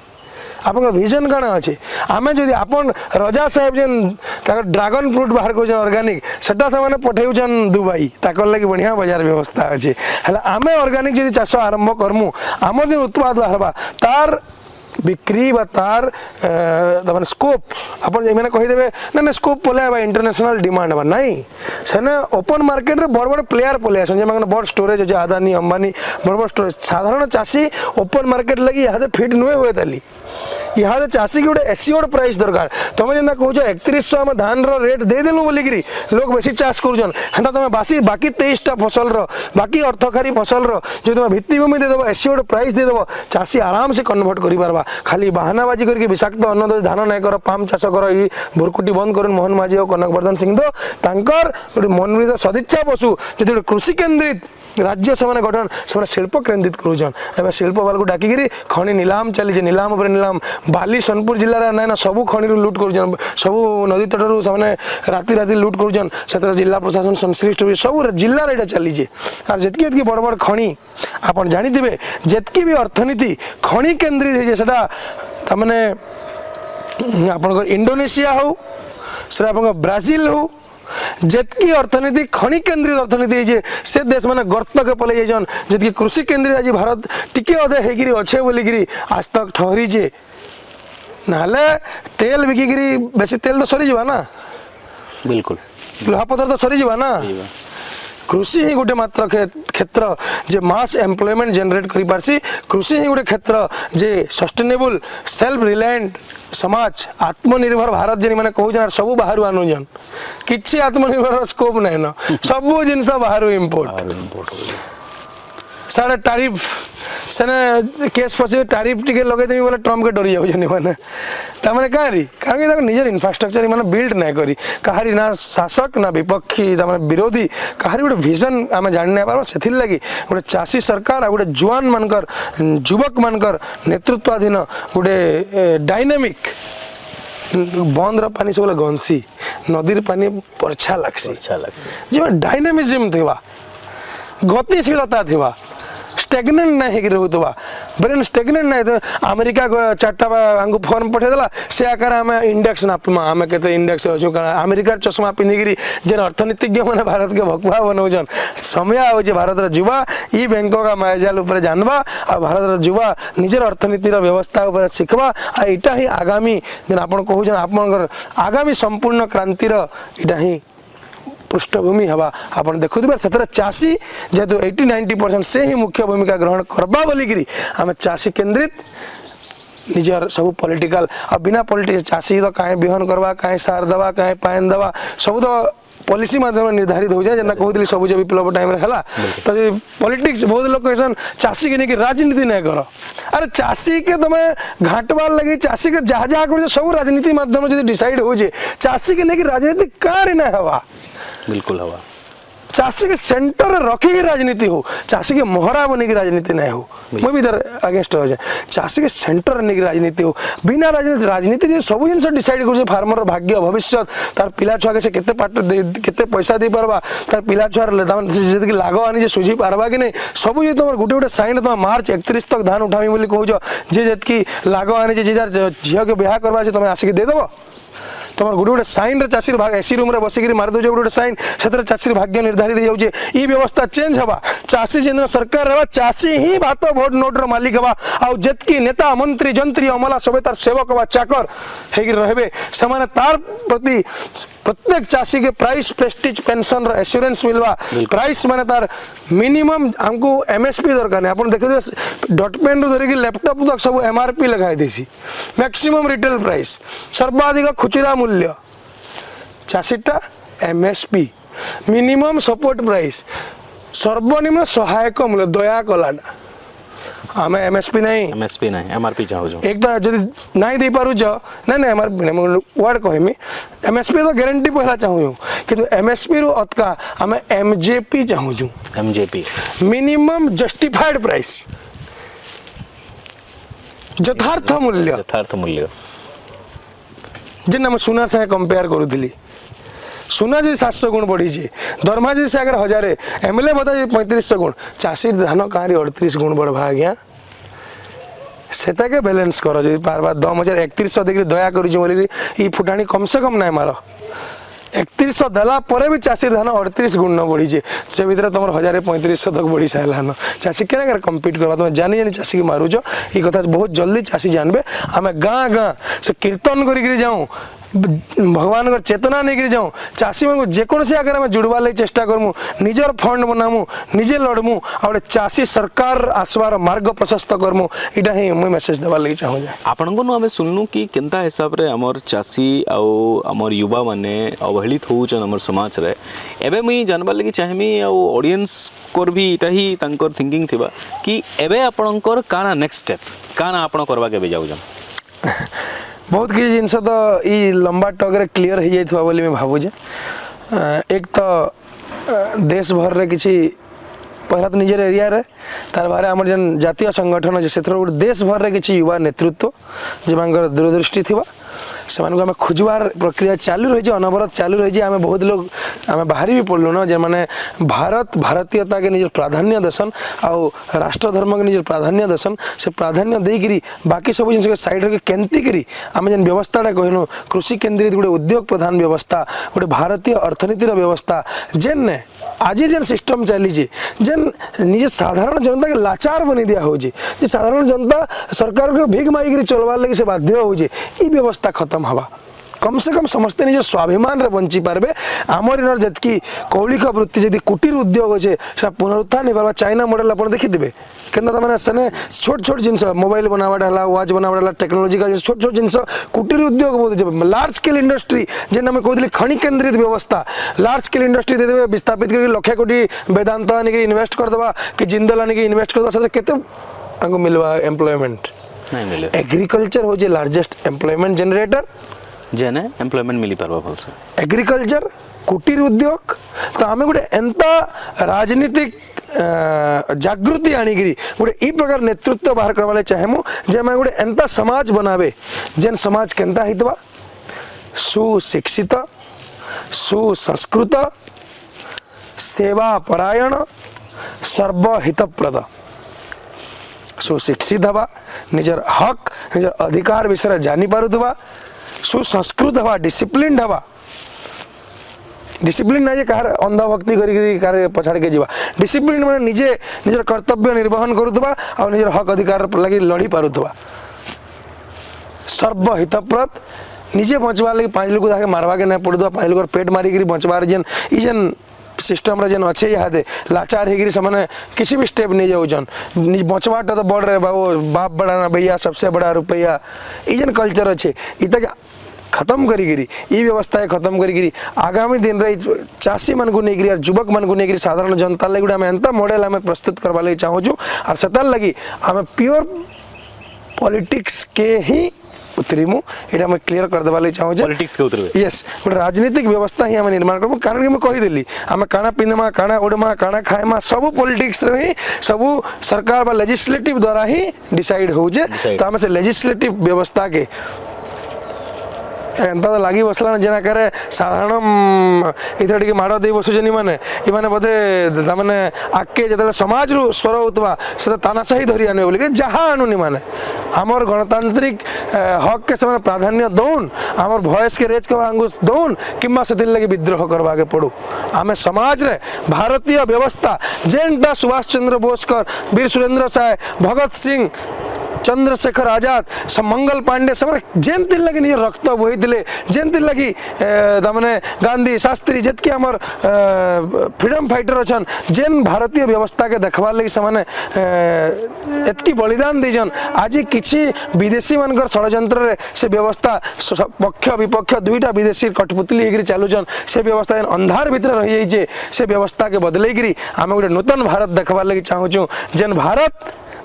आप विजन कण अच्छे आम जदि आपन रजा साहेब जेन ड्रागन फ्रूट बाहर कर ऑर्गेनिक सेटा से पठेउछन दुबई ताकर लगी बढ़िया बाजार व्यवस्था अच्छे हेला आम ऑर्गेनिक जदि चाष आरंभ करमु आमर जो उत्पाद बाहरबा तार बिक्री बा तार स्कोप अपन मैंने कहीदेवे ना स्कोप पलैबा इंटरनेशनल डिमांड बा नहीं सेना ओपन मार्केट रे बड़ बड़ प्लेयर पलि आसन जे बड़ स्टोरेज अच्छे आदानी अंबानी बड़ बड़ स्टोरेज साधारण चाषी ओपन मार्केट लगी यहाँ फिट नुहे हुए ताली यहाँ चाषी की गोटे एसियोर्ड प्राइस दरकार तुम जेना कहूँ 3100 आम धान रेट देदेलु बोलिकी लोग बेसी चाष करुछन हेता तुम बासी बाकी 23टा फसल बाकी अर्थकारी फसल जो तुम भित्तिभूमि देदेव एसियोर्ड प्राइस देदेव चाषी आराम से कन्वर्ट कर पारबा खाली बाहानाबाजी करके विषाक्त अन्न धान नहीं कर पाम चाष कर ये भुरकुटी बंद कर मोहन माझी और कनकवर्धन सिंह तो तांकर गोटे मन सदिच्छा पशु जो कृषि केन्द्रित राज्य से गठन से शिल्प केन्द्रित करुछन शिल्प वाल को डाकिकी खनि नीलाम चली नीलाम उपर नीलाम बाली सोनपुर जिले ना ना सबू खनि लुट कर सबू नदी तटू से राति राति लुट कर जिला प्रशासन संश्लिष्ट हुए सब जिले यहाँ चलीजे और जितकी बड़ बड़ खनि आप जानी जितकी भी अर्थनीति खनि केन्द्रित है मैंने आप इंडोनेशिया हो से ब्राजिल हो जितकी अर्थनीति खनि केन्द्रित अर्थनीति से देश मैंने गर्त के पलि जान जितकी कृषि केन्द्रित आज भारत टिके अधे होगी अच्छे बोलिकी आज तक ठहरीचे ना तेल बिकिकी बेसी तेल तो सरीजा ना बिल्कुल लुहापथर तो सरीजा ना कृषि ही गोटे मात्र क्षेत्र जे मास एम्प्लॉयमेंट जनरेट करि पारसी कृषि ही गोटे क्षेत्र जे सस्टेनेबल सेल्फ रिलायंट समाज आत्मनिर्भर भारत जे माने कहू सब बाहर आनुजन किछि आत्मनिर्भर स्कोप नहीं न सब जिनस बाहर इंपोर्ट साढ़े टारिफ सेने केस फसे टारिफ टिके लगे देमी बोले ट्रम्प के डरी जाउछनी माने ता माने कारी कारण कि निजर इंफ्रास्ट्रक्चर माने बिल्ड नहीं करी कहारी ना शासक ना विपक्षी ता माने विरोधी कहारी गोटे विजन आमे जानने पारबा सेथिर लागि गोटे चाषी सरकार आ गोटे जुआन मानकर युवक मानकर नेतृत्वाधीन गोटे डायनामिक बंद पानी सब गंसी नदीर पानी परछा लागसी जे डायनामिज्म थिबा गतिशीलता थिबा स्टेगनेंट नहीं कि रोकवा ब्रेन स्टेगनेंट नहीं तो अमेरिका को चार्टा आंगु फॉर्म पठेदेला से आकार आम इंडेक्स नापमा आम के इंडेक्स अच्छु कारण अमेरिकार चश्मा पिंधिकी जेन अर्थनीतिज्ञ मैंने भारत के भकुआ बनाऊन समय आउे भारत युवा ई बैंक का मायाजाल उपर जानवा आ भारत युवा निजर अर्थनीतिर व्यवस्था उपर शिखवा आ इटा ही आगामी जेन आप कहूँ आप आगामी संपूर्ण क्रांतिर इटा ही पृष्ठभूमि हवा आप देखुवे से चाषी जेहेतु 80-90% से ही मुख्य भूमिका ग्रहण करबा बोलिकी आम चाषी केन्द्रित निजर सब पॉलिटिकल आ बिना पॉलिटिक्स चाषी तो कहीं बिहन करवा कहीं सार दवा कहीं पान दवा सब तो पॉलिसी माध्यम निर्धारित हो जाए जेना कहूली सबुज विप्लव टाइम रे हला तो पॉलिटिक्स बहुत लोग कहसन चाषी के नहीं राजनीति नहीं कर अरे चाषी के तुम घाटवार लगी चाषी के जहाँ जहाँ कर सब राजनीति माध्यम जो डिसाइड हो जाए चाषी के नहीं राजनीति कार ना हवा बिल्कुल हवा चाषी के सेंटर रखी राजनीति हो चाषी के मोहरा बने की राजनीति नहीं हो मैं भी इधर अगेंस्ट हो जाए चाषी के सेंटर नहीं राजनीति हो बिना राजनीति जो सब जिन डिसाइड कर फार्मर भाग्य भविष्य तार पिला छुआ के से केते पैसा दे पारबा तार पिला छुआर जी लाग आनी सुझी पारबा कि नहीं सब ये तुम गोटे गोटे साइन तुम मार्च 31 तक धान उठामी बोली कहूँ जे जी लाग आनी जे जार झील के ब्याह करवा तुम आसिक देदेव तुम गोटे गोटे साइन रे चाषी भाग एसी रूम रे बसिक मारिदे गोटे गोटे साइन से चाषी भाग्य निर्धारित हो जाए ये व्यवस्था चेंज हवा चाषी जिन सरकार रहा चाषी ही भात भोट नोट रो मालिक हवा आउ जेतकी नेता मंत्री जंत्री अमला सब तार सेवक बा चाकर हेगी रहबे समाने तार प्रति प्रत्येक चाषी के प्राइस प्रेस्टीज पेंशन एश्योरेंस मिलवा प्राइस माने तार मिनिमम हमको एमएसपी दरकार नहीं अपन देखिए डॉट पेन रू धरिकी लैपटॉप तक सब एमआरपी लगाई देसी मैक्सिमम रिटेल प्राइस सर्वाधिक खुचरा मूल्य चाषीटा एमएसपी मिनिमम सपोर्ट प्राइस सर्वनिम्न सहायक मूल्य दया कलाटा आम एमएसपी नहीं एमएसपी नहीं एमआरपी चाहूँ एक तो जब नहीं दे पारुच ना ना एमआरपी नहीं वर्ड कहमी एमएसपी तो गारंटी पहला चाहूँ किंतु एमएसपी रु अतका आम एमजेपी चाहूँ एमजेपी मिनिमम जस्टिफाइड प्राइस यथार्थ मूल्य जेन आम सुना से कंपेयर करूली सुना जी 700 गुण बढ़ी दरमा जी से अगर 1000 एमएलए बता 3500 गुण चाषी धान कहाँ 38 गुण बढ़वा आज्ञा सेटा के बैलेंस कर जी बार बार 3100 देखिए दया कर फुटाणी कम से कम ना मार 3100 देला परे भी चाषी धान 38 गुण न बढ़ी से भीतर तुम 1000-3500 तक बढ़ी सारान चाषी के कम्पीट करवा तुम जानी जानी चाषी की मारुच ये कथा बहुत जल्दी चाषी जानबे आम गाँ गाँ से कीर्तन कर जाऊँ भगवान चेतना नहीं जाऊँ चाषी मान जेकोसी आगे आम जुड़वा लगी चेष्टा करमु निजर फंड बनामु निजे लड़मु आ चाषी सरकार आसवार मार्ग प्रशस्त करमु इटा ही मुझे मेसेज देवार लगी चाहूँ आपन को आम सुननु कि केनता हिसाब रे हमर चाषी आमर युवा माने अवहेलित होउछन हमर समाज रे एबे मुई जानबार लगी चाहमी आ ऑडियंस कोर भी इटा ही तांकर थिंकिंग थिबा कि एबे आपनकर काना नेक्स्ट स्टेप काना आपन करबा के बे जाउछन बहुत किसी जिनस तो ये लंबा टॉक क्लीयर हो जाइथवा बोली मैं भावुजे एक तो देश भर रे किसी पहला तो निजर एरिया रे तार बारे आमर जन जातीय संगठन अच्छे से गोटे देश भर रे किसी युवा नेतृत्व जो दूरदृष्टि थी से आम खोजबार प्रक्रिया चालू रही अनवरत चालू रही आम बहुत लोग आम बाहरी भी पड़लु न जे माने भारतीयता के निजर प्राधान्य देसन आउ राष्ट्र धर्म के निजर प्राधान्य देसन से प्राधान्य देकरी बाकी सब जिन साइड के केंती करी आम जेन व्यवस्थाटा कहनु कृषि केंद्रित गोटे उद्योग प्रधान व्यवस्था गोटे भारतीय अर्थनीतिर व्यवस्था जेन ने आज जेन सिस्टम चली जेन निजे साधारण जनता के लाचार बनी दिया हो साधारण जनता सरकार को भीख मागिक चलवार लगी से बाध्य हो व्यवस्था खत्म हवा कम से कम समस्ते निज स्वाभिमान रे बंची पारबे आमर इनर जतकी कौलिक वृत्ति जदि कुटीर उद्योग अच्छे से पुनरुत्थान नहीं पार्बा चाइना मॉडल आप देखिथे केना मैंने सेने छोट छोट जिनस मोबाइल बनावाटा है वाच बनावाटा टेक्नोलोजिकल छोट छोट जिनस कुटीर उद्योग बहुत लार्ज स्केल इंडस्ट्री जेन आम कहते खनि केन्द्रित व्यवस्था लार्ज स्केल इंडस्ट्री दे देवे विस्थापित करके लक्ष कोटी वेदांत आनिक इन्वेस्ट करदेवा कि जिंदल आनिक इन्वेस्ट करदेवा केते मिलवा एम्प्लॉयमेंट एग्रीकल्चर हो लार्जेस्ट एम्प्लॉयमेंट जनरेटर जेने एम्प्लॉयमेंट मिली पारबा भलसे एग्रीकल्चर कुटीर उद्योग तो आम गोटे एंता राजनीतिक जागृति आनिकी गोटे ई प्रकार नेतृत्व बाहर करवा चाहेमु जे मैं गोटे एंता समाज बनावे जेन समाज केंता हितवा सुशिक्षित सुसंस्कृत सेवा परायण सर्वहितप्रद सुशिक्षित हवा निजर हक निजर अधिकार विषय जानी पारुथवा सुसंस्कृत हवा डिसिप्लिन हवा डिसिप्लिन ना कार अंधभक्ति कर पछाड़ के जीवा डिसिप्लिन माने निजे निजर कर्तव्य निर्वहन करुथवा और निजर हक अधिकार लगी लड़ी पारुथवा सर्वहितप्रद निजे बचवा लगी 5 लोग जाके मारवा के नहीं पड़ुथवा 5 लोग पेट मारिक बचवार जेन ई जेन सिस्टम रे जेन अच्छे इहादे लाचार होगी से किसी भी स्टेप नहीं जाऊन बचवाटा तो बढ़ रहे बाबू बाप बड़ा ना भैया सबसे बड़ा रुपया ये जेन कल्चर अच्छे इतक खत्म करी व्यवस्था खत्म करी आगामी दिन रे चाषी मन को नहीं युवक मन को नहीं साधारण जनता लगे आम एंता मॉडल आम प्रस्तुत करवा लगी चाहूँ और सेतार लगी आम प्योर पॉलिटिक्स के ही उतरीमु ये मैं क्लियर कर देवा चाहूँ पॉलिटिक्स के उतरबे यस गोटे राजनीतिक व्यवस्था ही आम निर्माण करबो कारण कि मैं कहीदेली आम काना पिंधमा काना उड़मा काना खाएमा सब पॉलिटिक्स रे ही सब सरकार बा लेजिस्लेटिव द्वारा ही डिसाइड हो जे तो आम से लेजिस्लेटिव व्यवस्था के एंता तो लगी बसला जेना करे साधारण इधर टी माड़ दे बसुचनी मैंने ये बोधे मैंने आगे जो समाज रु स्वर होता से तानाशाही धरी आने बोलिक जहाँ आणुनी मैंने आमर गणतांत्रिक हक के समय प्राधान्य दौन आमर भयस के रेज के आंगुश दौन किंबा से लगे विद्रोह करवा के पड़ू आम समाज रे भारतीय व्यवस्था जेनटा सुभाष चंद्र बोस वीर सुरेंद्र साय भगत सिंह चंद्रशेखर आजाद मंगल पांडे से जेन तिल लगे निज रक्त बोही जेन तिल लगी तमने गांधी शास्त्री जितके आमर फ्रीडम फाइटर अच्छन जेन भारतीय व्यवस्था के देखबार लगी से एतकी बलिदान दीजन आज किसी विदेशी मानकर षड्यंत्र से व्यवस्था पक्ष विपक्ष दुईटा विदेशी कठपुतली होकर चलुचन से व्यवस्था अंधार भितर रही जाइए से व्यवस्था के बदलैकरी आम गोटे नूतन भारत देखबार लगी चाहूँ जेन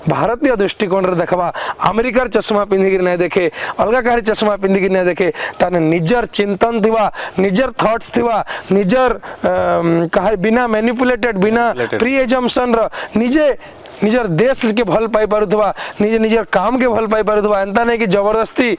भारतीय दृष्टिकोण रे देखबा अमेरिकार चश्मा पिंधिक नहीं देखे अलग कहार चश्मा पिंधिक नहीं देखे ताने निजर चिंतन थिबा निजर थॉट्स थिबा निजर कहार बिना मैनिपुलेटेड बिना प्री एजम्पशन रो निजे निजर देश के भल पाई पारुथबा निजे निजर काम के भल पाई पारुथबा एंता नहीं कि जबरदस्ती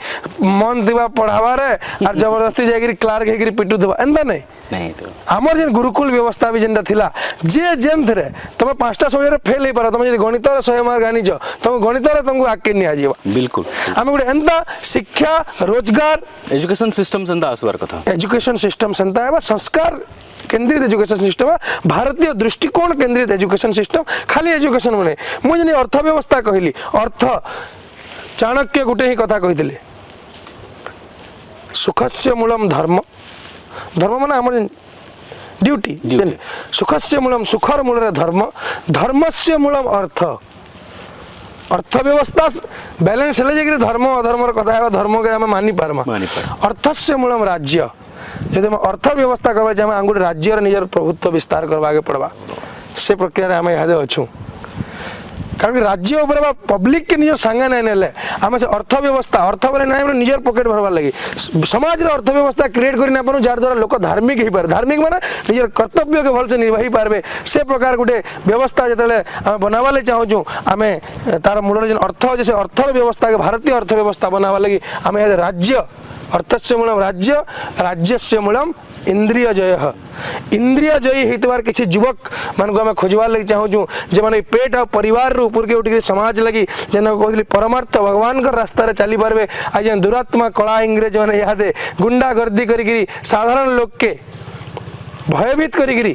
मन थिबा पढ़ावारे और जबरदस्ती जागिरी क्लार्क हेगिरी पिटुथबा एंता नहीं तो आमर जेन गुरुकुल व्यवस्था भी जेनटा थिला जे जेन थरे तमे 5टा सब्जेक्ट फेल हे पार तमे जे गणित रे 100 मार्क आनी जो तमे गणित रे तुमको आके नि आजीबा बिल्कुल आमे गुटे एंता शिक्षा रोजगार एजुकेशन सिस्टम सेंता आसबार कथा एजुकेशन सिस्टम सेंता है संस्कार केंद्रित एजुकेशन सिस्टम भारतीय दृष्टिकोण केंद्रित एजुकेशन सिस्टम खाली एजुकेशन माने मुझे नहीं अर्थव्यवस्था कहली अर्थ चाणक्य गुटे ही कथा कही सुखस्य मूलम धर्म धर्म माने हमर ड्यूटी सुखस्य मूलम सुखर मूल धर्म धर्मस्य मूलम अर्थ अर्थव्यवस्था बैलेंस हेले धर्म अधर्म कथा है धर्म के आम मानि पारमा अर्थस्य मूलम राज्य यदि हम अर्थव्यवस्था करवा चाहे आम गोटे राज्यर निजर प्रभुत्व विस्तार करवाके पड़वा से प्रक्रिया आम यहाँ अच्छू कारण राज्य उपर पब्लिक के निज सांगे नहीं नेले आम से अर्थव्यवस्था अर्थ बोले ना निजर पॉकेट भरवार लगी समाज अर्थव्यवस्था क्रिएट करना पारू जार द्वारा लोक धार्मिक हो पारे धार्मिक माने निजर कर्तव्य के भलसे निर्वाही पारबे से प्रकार गोटे व्यवस्था जिते आम बनावा चाहूँ आम तार मूल जो अर्थ अच्छे से अर्थ व्यवस्था के भारतीय अर्थव्यवस्था बनावा लगी आम राज्य अर्थस्य मूलम राज्य राज्यस्य मूलम इंद्रिय जय होइतबार किसी युवक मान को आम खोजबार लगी चाहूँ जे माने पेट और परिवार ऊपर के उठिक समाज लगी जेना कहली परमार्थ भगवान का रास्ता रे चली पारबे आज दुरात्मा कला इंग्रेज मैंने इहादे गुंडा गर्दी करी साधारण लोग के भयभीत करी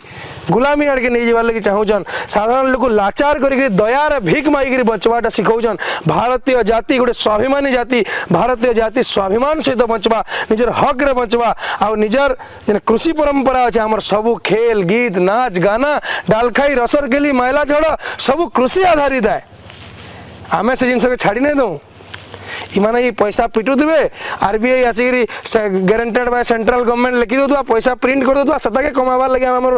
गुलामी आड़के नहीं जावार लगी चाहून साधारण लोग लाचार करी दयार भीख मागिक बचवाटा शिखौन भारतीय जाति गोटे स्वाभिमानी जाति भारतीय जाति स्वाभिमान सहित बचवा निजर हक रे बचवा आ निजर कृषि परंपरा अच्छे आमर सबू खेल गीत नाच गाना डालखाई रसर केली मैला झड़ सबू कृषि आधारित है आमे से जिनस छाड़ी नहीं दू इमाने ये पैसा पिटू थे RBI Ashik guaranteed by central government लिखी दो पैसा प्रिंट कर दो सताके कमाबार लगे आम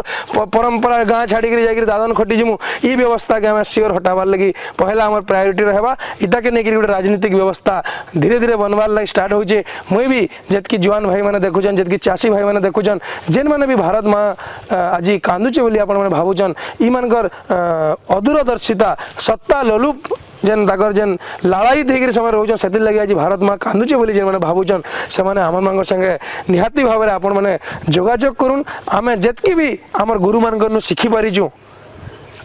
परंपरा गाँ छाड़ी जाकर दादन खटी जीमु ई व्यवस्था के आम सियोर हटाबार लगी पहला आम प्रायोरिटी रहा इटा के नहीं गोटे राजनीतिक व्यवस्था धीरे धीरे बनवार लगी स्टार्ट होचे मुई भी जितकी जुआन भाई मैंने देखुन जितकी चाषी भाई मैंने देखुन जेन मैंने भी भारत माँ आज कांदुचे बोली आपण मैंने भावुन इमानकर अदूरदर्शिता सत्ता लोलुप जेन ताकर जेन लड़ाई देकर समय रोचन से लगे आज भारत माँ कांदुचे बोली जेन मैंने भावुन से आम मान संगे निहाती भाव में आपण मैंने जोगाजोग करूँ आम जितकी भी आमर गुरु मान शिखी पारिचु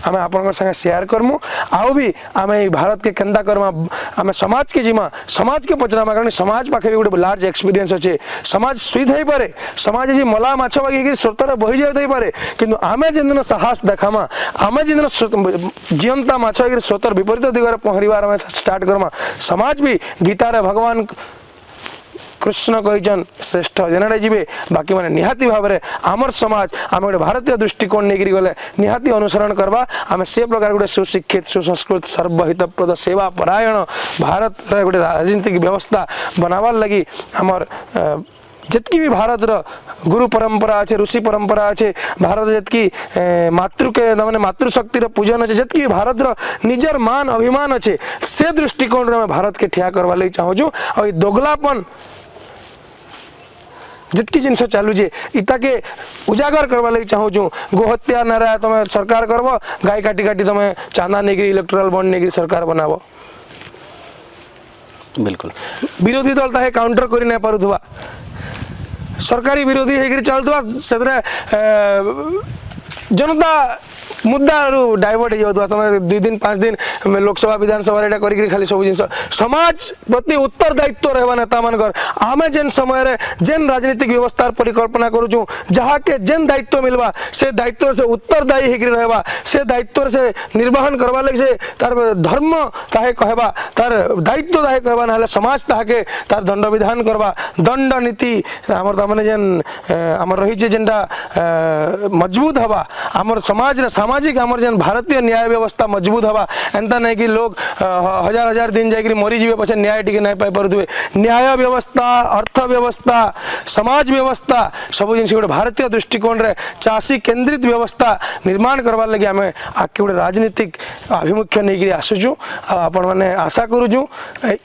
आम आपण संगे शेयर करमु आउ भी आम भारत के केन्दा करमा आम समाज के जीमा समाज के पचरामा कारण समाज पाखे भी गोटे लार्ज एक्सपीरियंस अच्छे समाज सुई थी पारे समाज जी मला माछ बागी स्रोतर बही जाई पारे किंतु आमे जिन दिन साहस देखामा आमे जिन दिन जीवंता माछ बागी स्रोतर विपरीत दिगरे पहरिबार आम स्टार्ट करमा समाज भी गीतार भगवान कृष्ण कहन श्रेष्ठ जेनाडे जी बाकी मैंने निहाती भाव में आमर समाज आम गोटे भारतीय दृष्टिकोण नहीं गले निहाती अनुसरण करवा आम से प्रकार गोटे सुशिक्षित सुसंस्कृत सर्वहितप्रद सेवा परायण भारत गोटे राजनीतिक व्यवस्था बनावार लगी आमर जितकी भी भारत गुरु परंपरा अच्छे ऋषि परंपरा अच्छे भारत जितकी मातृ के मैंने मातृशक्तिर पूजन अच्छे जितकी भारत निजर मान अभिमान अच्छे से दृष्टिकोण में भारत के ठिया करवा लगी चाहूँ और दोगलापन जितकी जिनस चलुचे इता के उजागर करवा लगी चाहूँ गोहत्या न रहा तुम सरकार करब गाय काटी काटी तुम चांदा नहीं इलेक्टोरल बॉन्ड नहीं सरकार बनाब बिल्कुल विरोधी दल ताहे काउंटर कर नहीं पारुथबा सरकारी विरोधी होकर चलुवा से जनता मुद्दा डाइवर्ट हो जाता समय 2 दिन 5 दिन लोकसभा विधानसभा एटा करी खाली सब जिन समाज प्रति उत्तरदायित्व रहबा नेता मानकर आमे जेन समय रे जेन राजनीतिक व्यवस्था परिकल्पना करूछु जहा के जेन दायित्व मिलबा से दायित्व से उत्तरदायी हेकरी रहबा से दायित्व से निर्वहन करबा लगे से तार धर्म ताहे कहबा तार दायित्व ताहे कहबा ना समाज ताके तार दंड विधान करबा दंड नीति हमर त माने जेन हमर रही छै जेनटा मजबूत हवा हमर समाज रे सामाजिक हमर जेन भारतीय न्याय व्यवस्था मजबूत हवा एंता नहीं कि लोग हजार हजार दिन जाकरी मरी जीवे पछे न्याय टिके नहीं पाई परथुवे न्याय व्यवस्था अर्थ व्यवस्था समाज व्यवस्था सब जिन गोटे भारतीय दृष्टिकोण रे चाषी केंद्रित व्यवस्था निर्माण करबार लगी आमे आके गोटे राजनीतिक आभिमुख्य नहीं करी आसुचु आपण माने आशा करूछु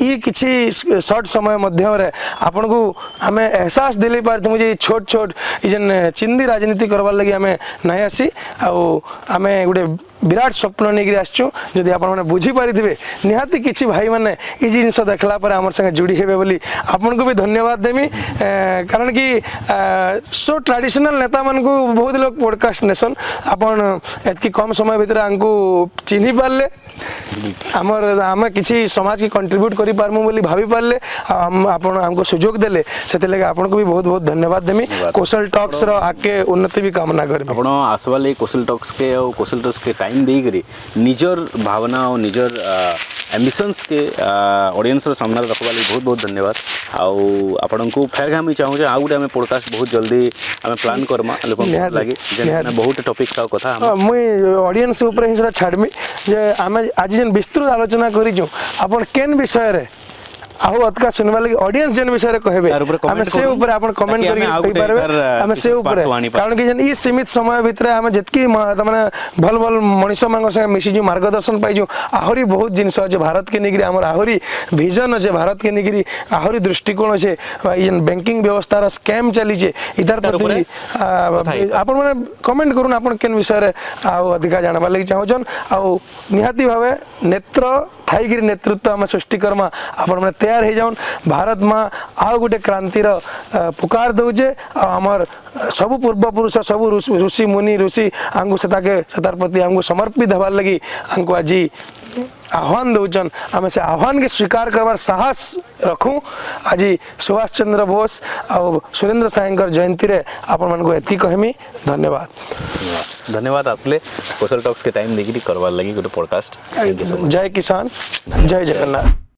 ई किछि शॉर्ट समय मध्य रे आपण को आमे एहसास दिले पार तुम जे छोट छोट ई जेन चिंदी राजनीति करबार लगी आमे नहीं आसी आमे गोटे विराट स्वप्न नहीं आसचु जदि आपण माने बुझी पारिथिबे निहाती किछि भाई माने ई जिंस देखला पर हमर संगे जुड़ी हेबे बोली आपण को भी धन्यवाद देमी कारण कि सो ट्रेडिशनल नेता मन को बहुत लोग पॉडकास्ट नेसन आपण एतकी कम समय भीतर आंको चिन्ही पारले हमर आमे किछि समाज के कंट्रीब्यूट करि पारमु बोली भाभी पारले आपण हमको सुयोग देले सेते लगे आपण को भी बहुत बहुत धन्यवाद देमी कौशल टॉक्स रो आके उन्नति भी कामना करमी आपण आसवाले कौशल टॉक्स के और कौशल टॉक्स के टाइम देई करी निजर भावना और निजर एम्बिशंस के ऑडियंस रो सामने रखबा ਲਈ बहुत बहुत धन्यवाद आउ आपण को फेर हम चाहू जे आउ हम पॉडकास्ट बहुत जल्दी हम प्लान करमा लोक लागि जे बहुत टॉपिक का कथा हम मुई ऑडियंस ऊपर हिसरा छाडमी जे हम आज जन विस्तृत आलोचना करी जो आपण केन विषय रे आहु अतका सुनवा लगी ऑडियंस जेन विषय रे कहबे हम से ऊपर आपण कमेंट करी कहि परबे हम से ऊपर कारण कि जन ई सीमित समय भीतर हम जतकी माने भल भल मनुष्य मांग संगे मिसी जो मार्गदर्शन पाई जो आहुरी बहुत जिंस जे भारत के निगरी हमर आहुरी विजन जे भारत के निगरी आहुरी दृष्टिकोण छे इन बैंकिंग व्यवस्था रा स्कैम चली छे इधर प्रति आपण माने कमेंट करून आपण केन विषय रे आ अधिका जानबा लगी चाहौ जन आ निहाती भावे नेत्र थाईगिरी नेतृत्व हम सृष्टि करमा आपण माने तैयार हो जाऊन भारत में आउ गोटे क्रांतिर पुकार दौजे आमर सब पूर्वपुरुष सब ऋषि मुनि ऋषि आंगु सेतार प्रति आंगु समर्पित हबार लगी आंगु आज आह्वान दौचन आम से आह्वान के स्वीकार करवार साहस रखूँ आज सुभाष चंद्र बोस और सुरेंद्र सायंकर जयंती रे आपण मन को एति कहमी धन्यवाद धन्यवाद आसले कौशल टॉक्स के टाइम देखी करवार लगी गोटे पॉडकास्ट जय किसान जय जगन्नाथ।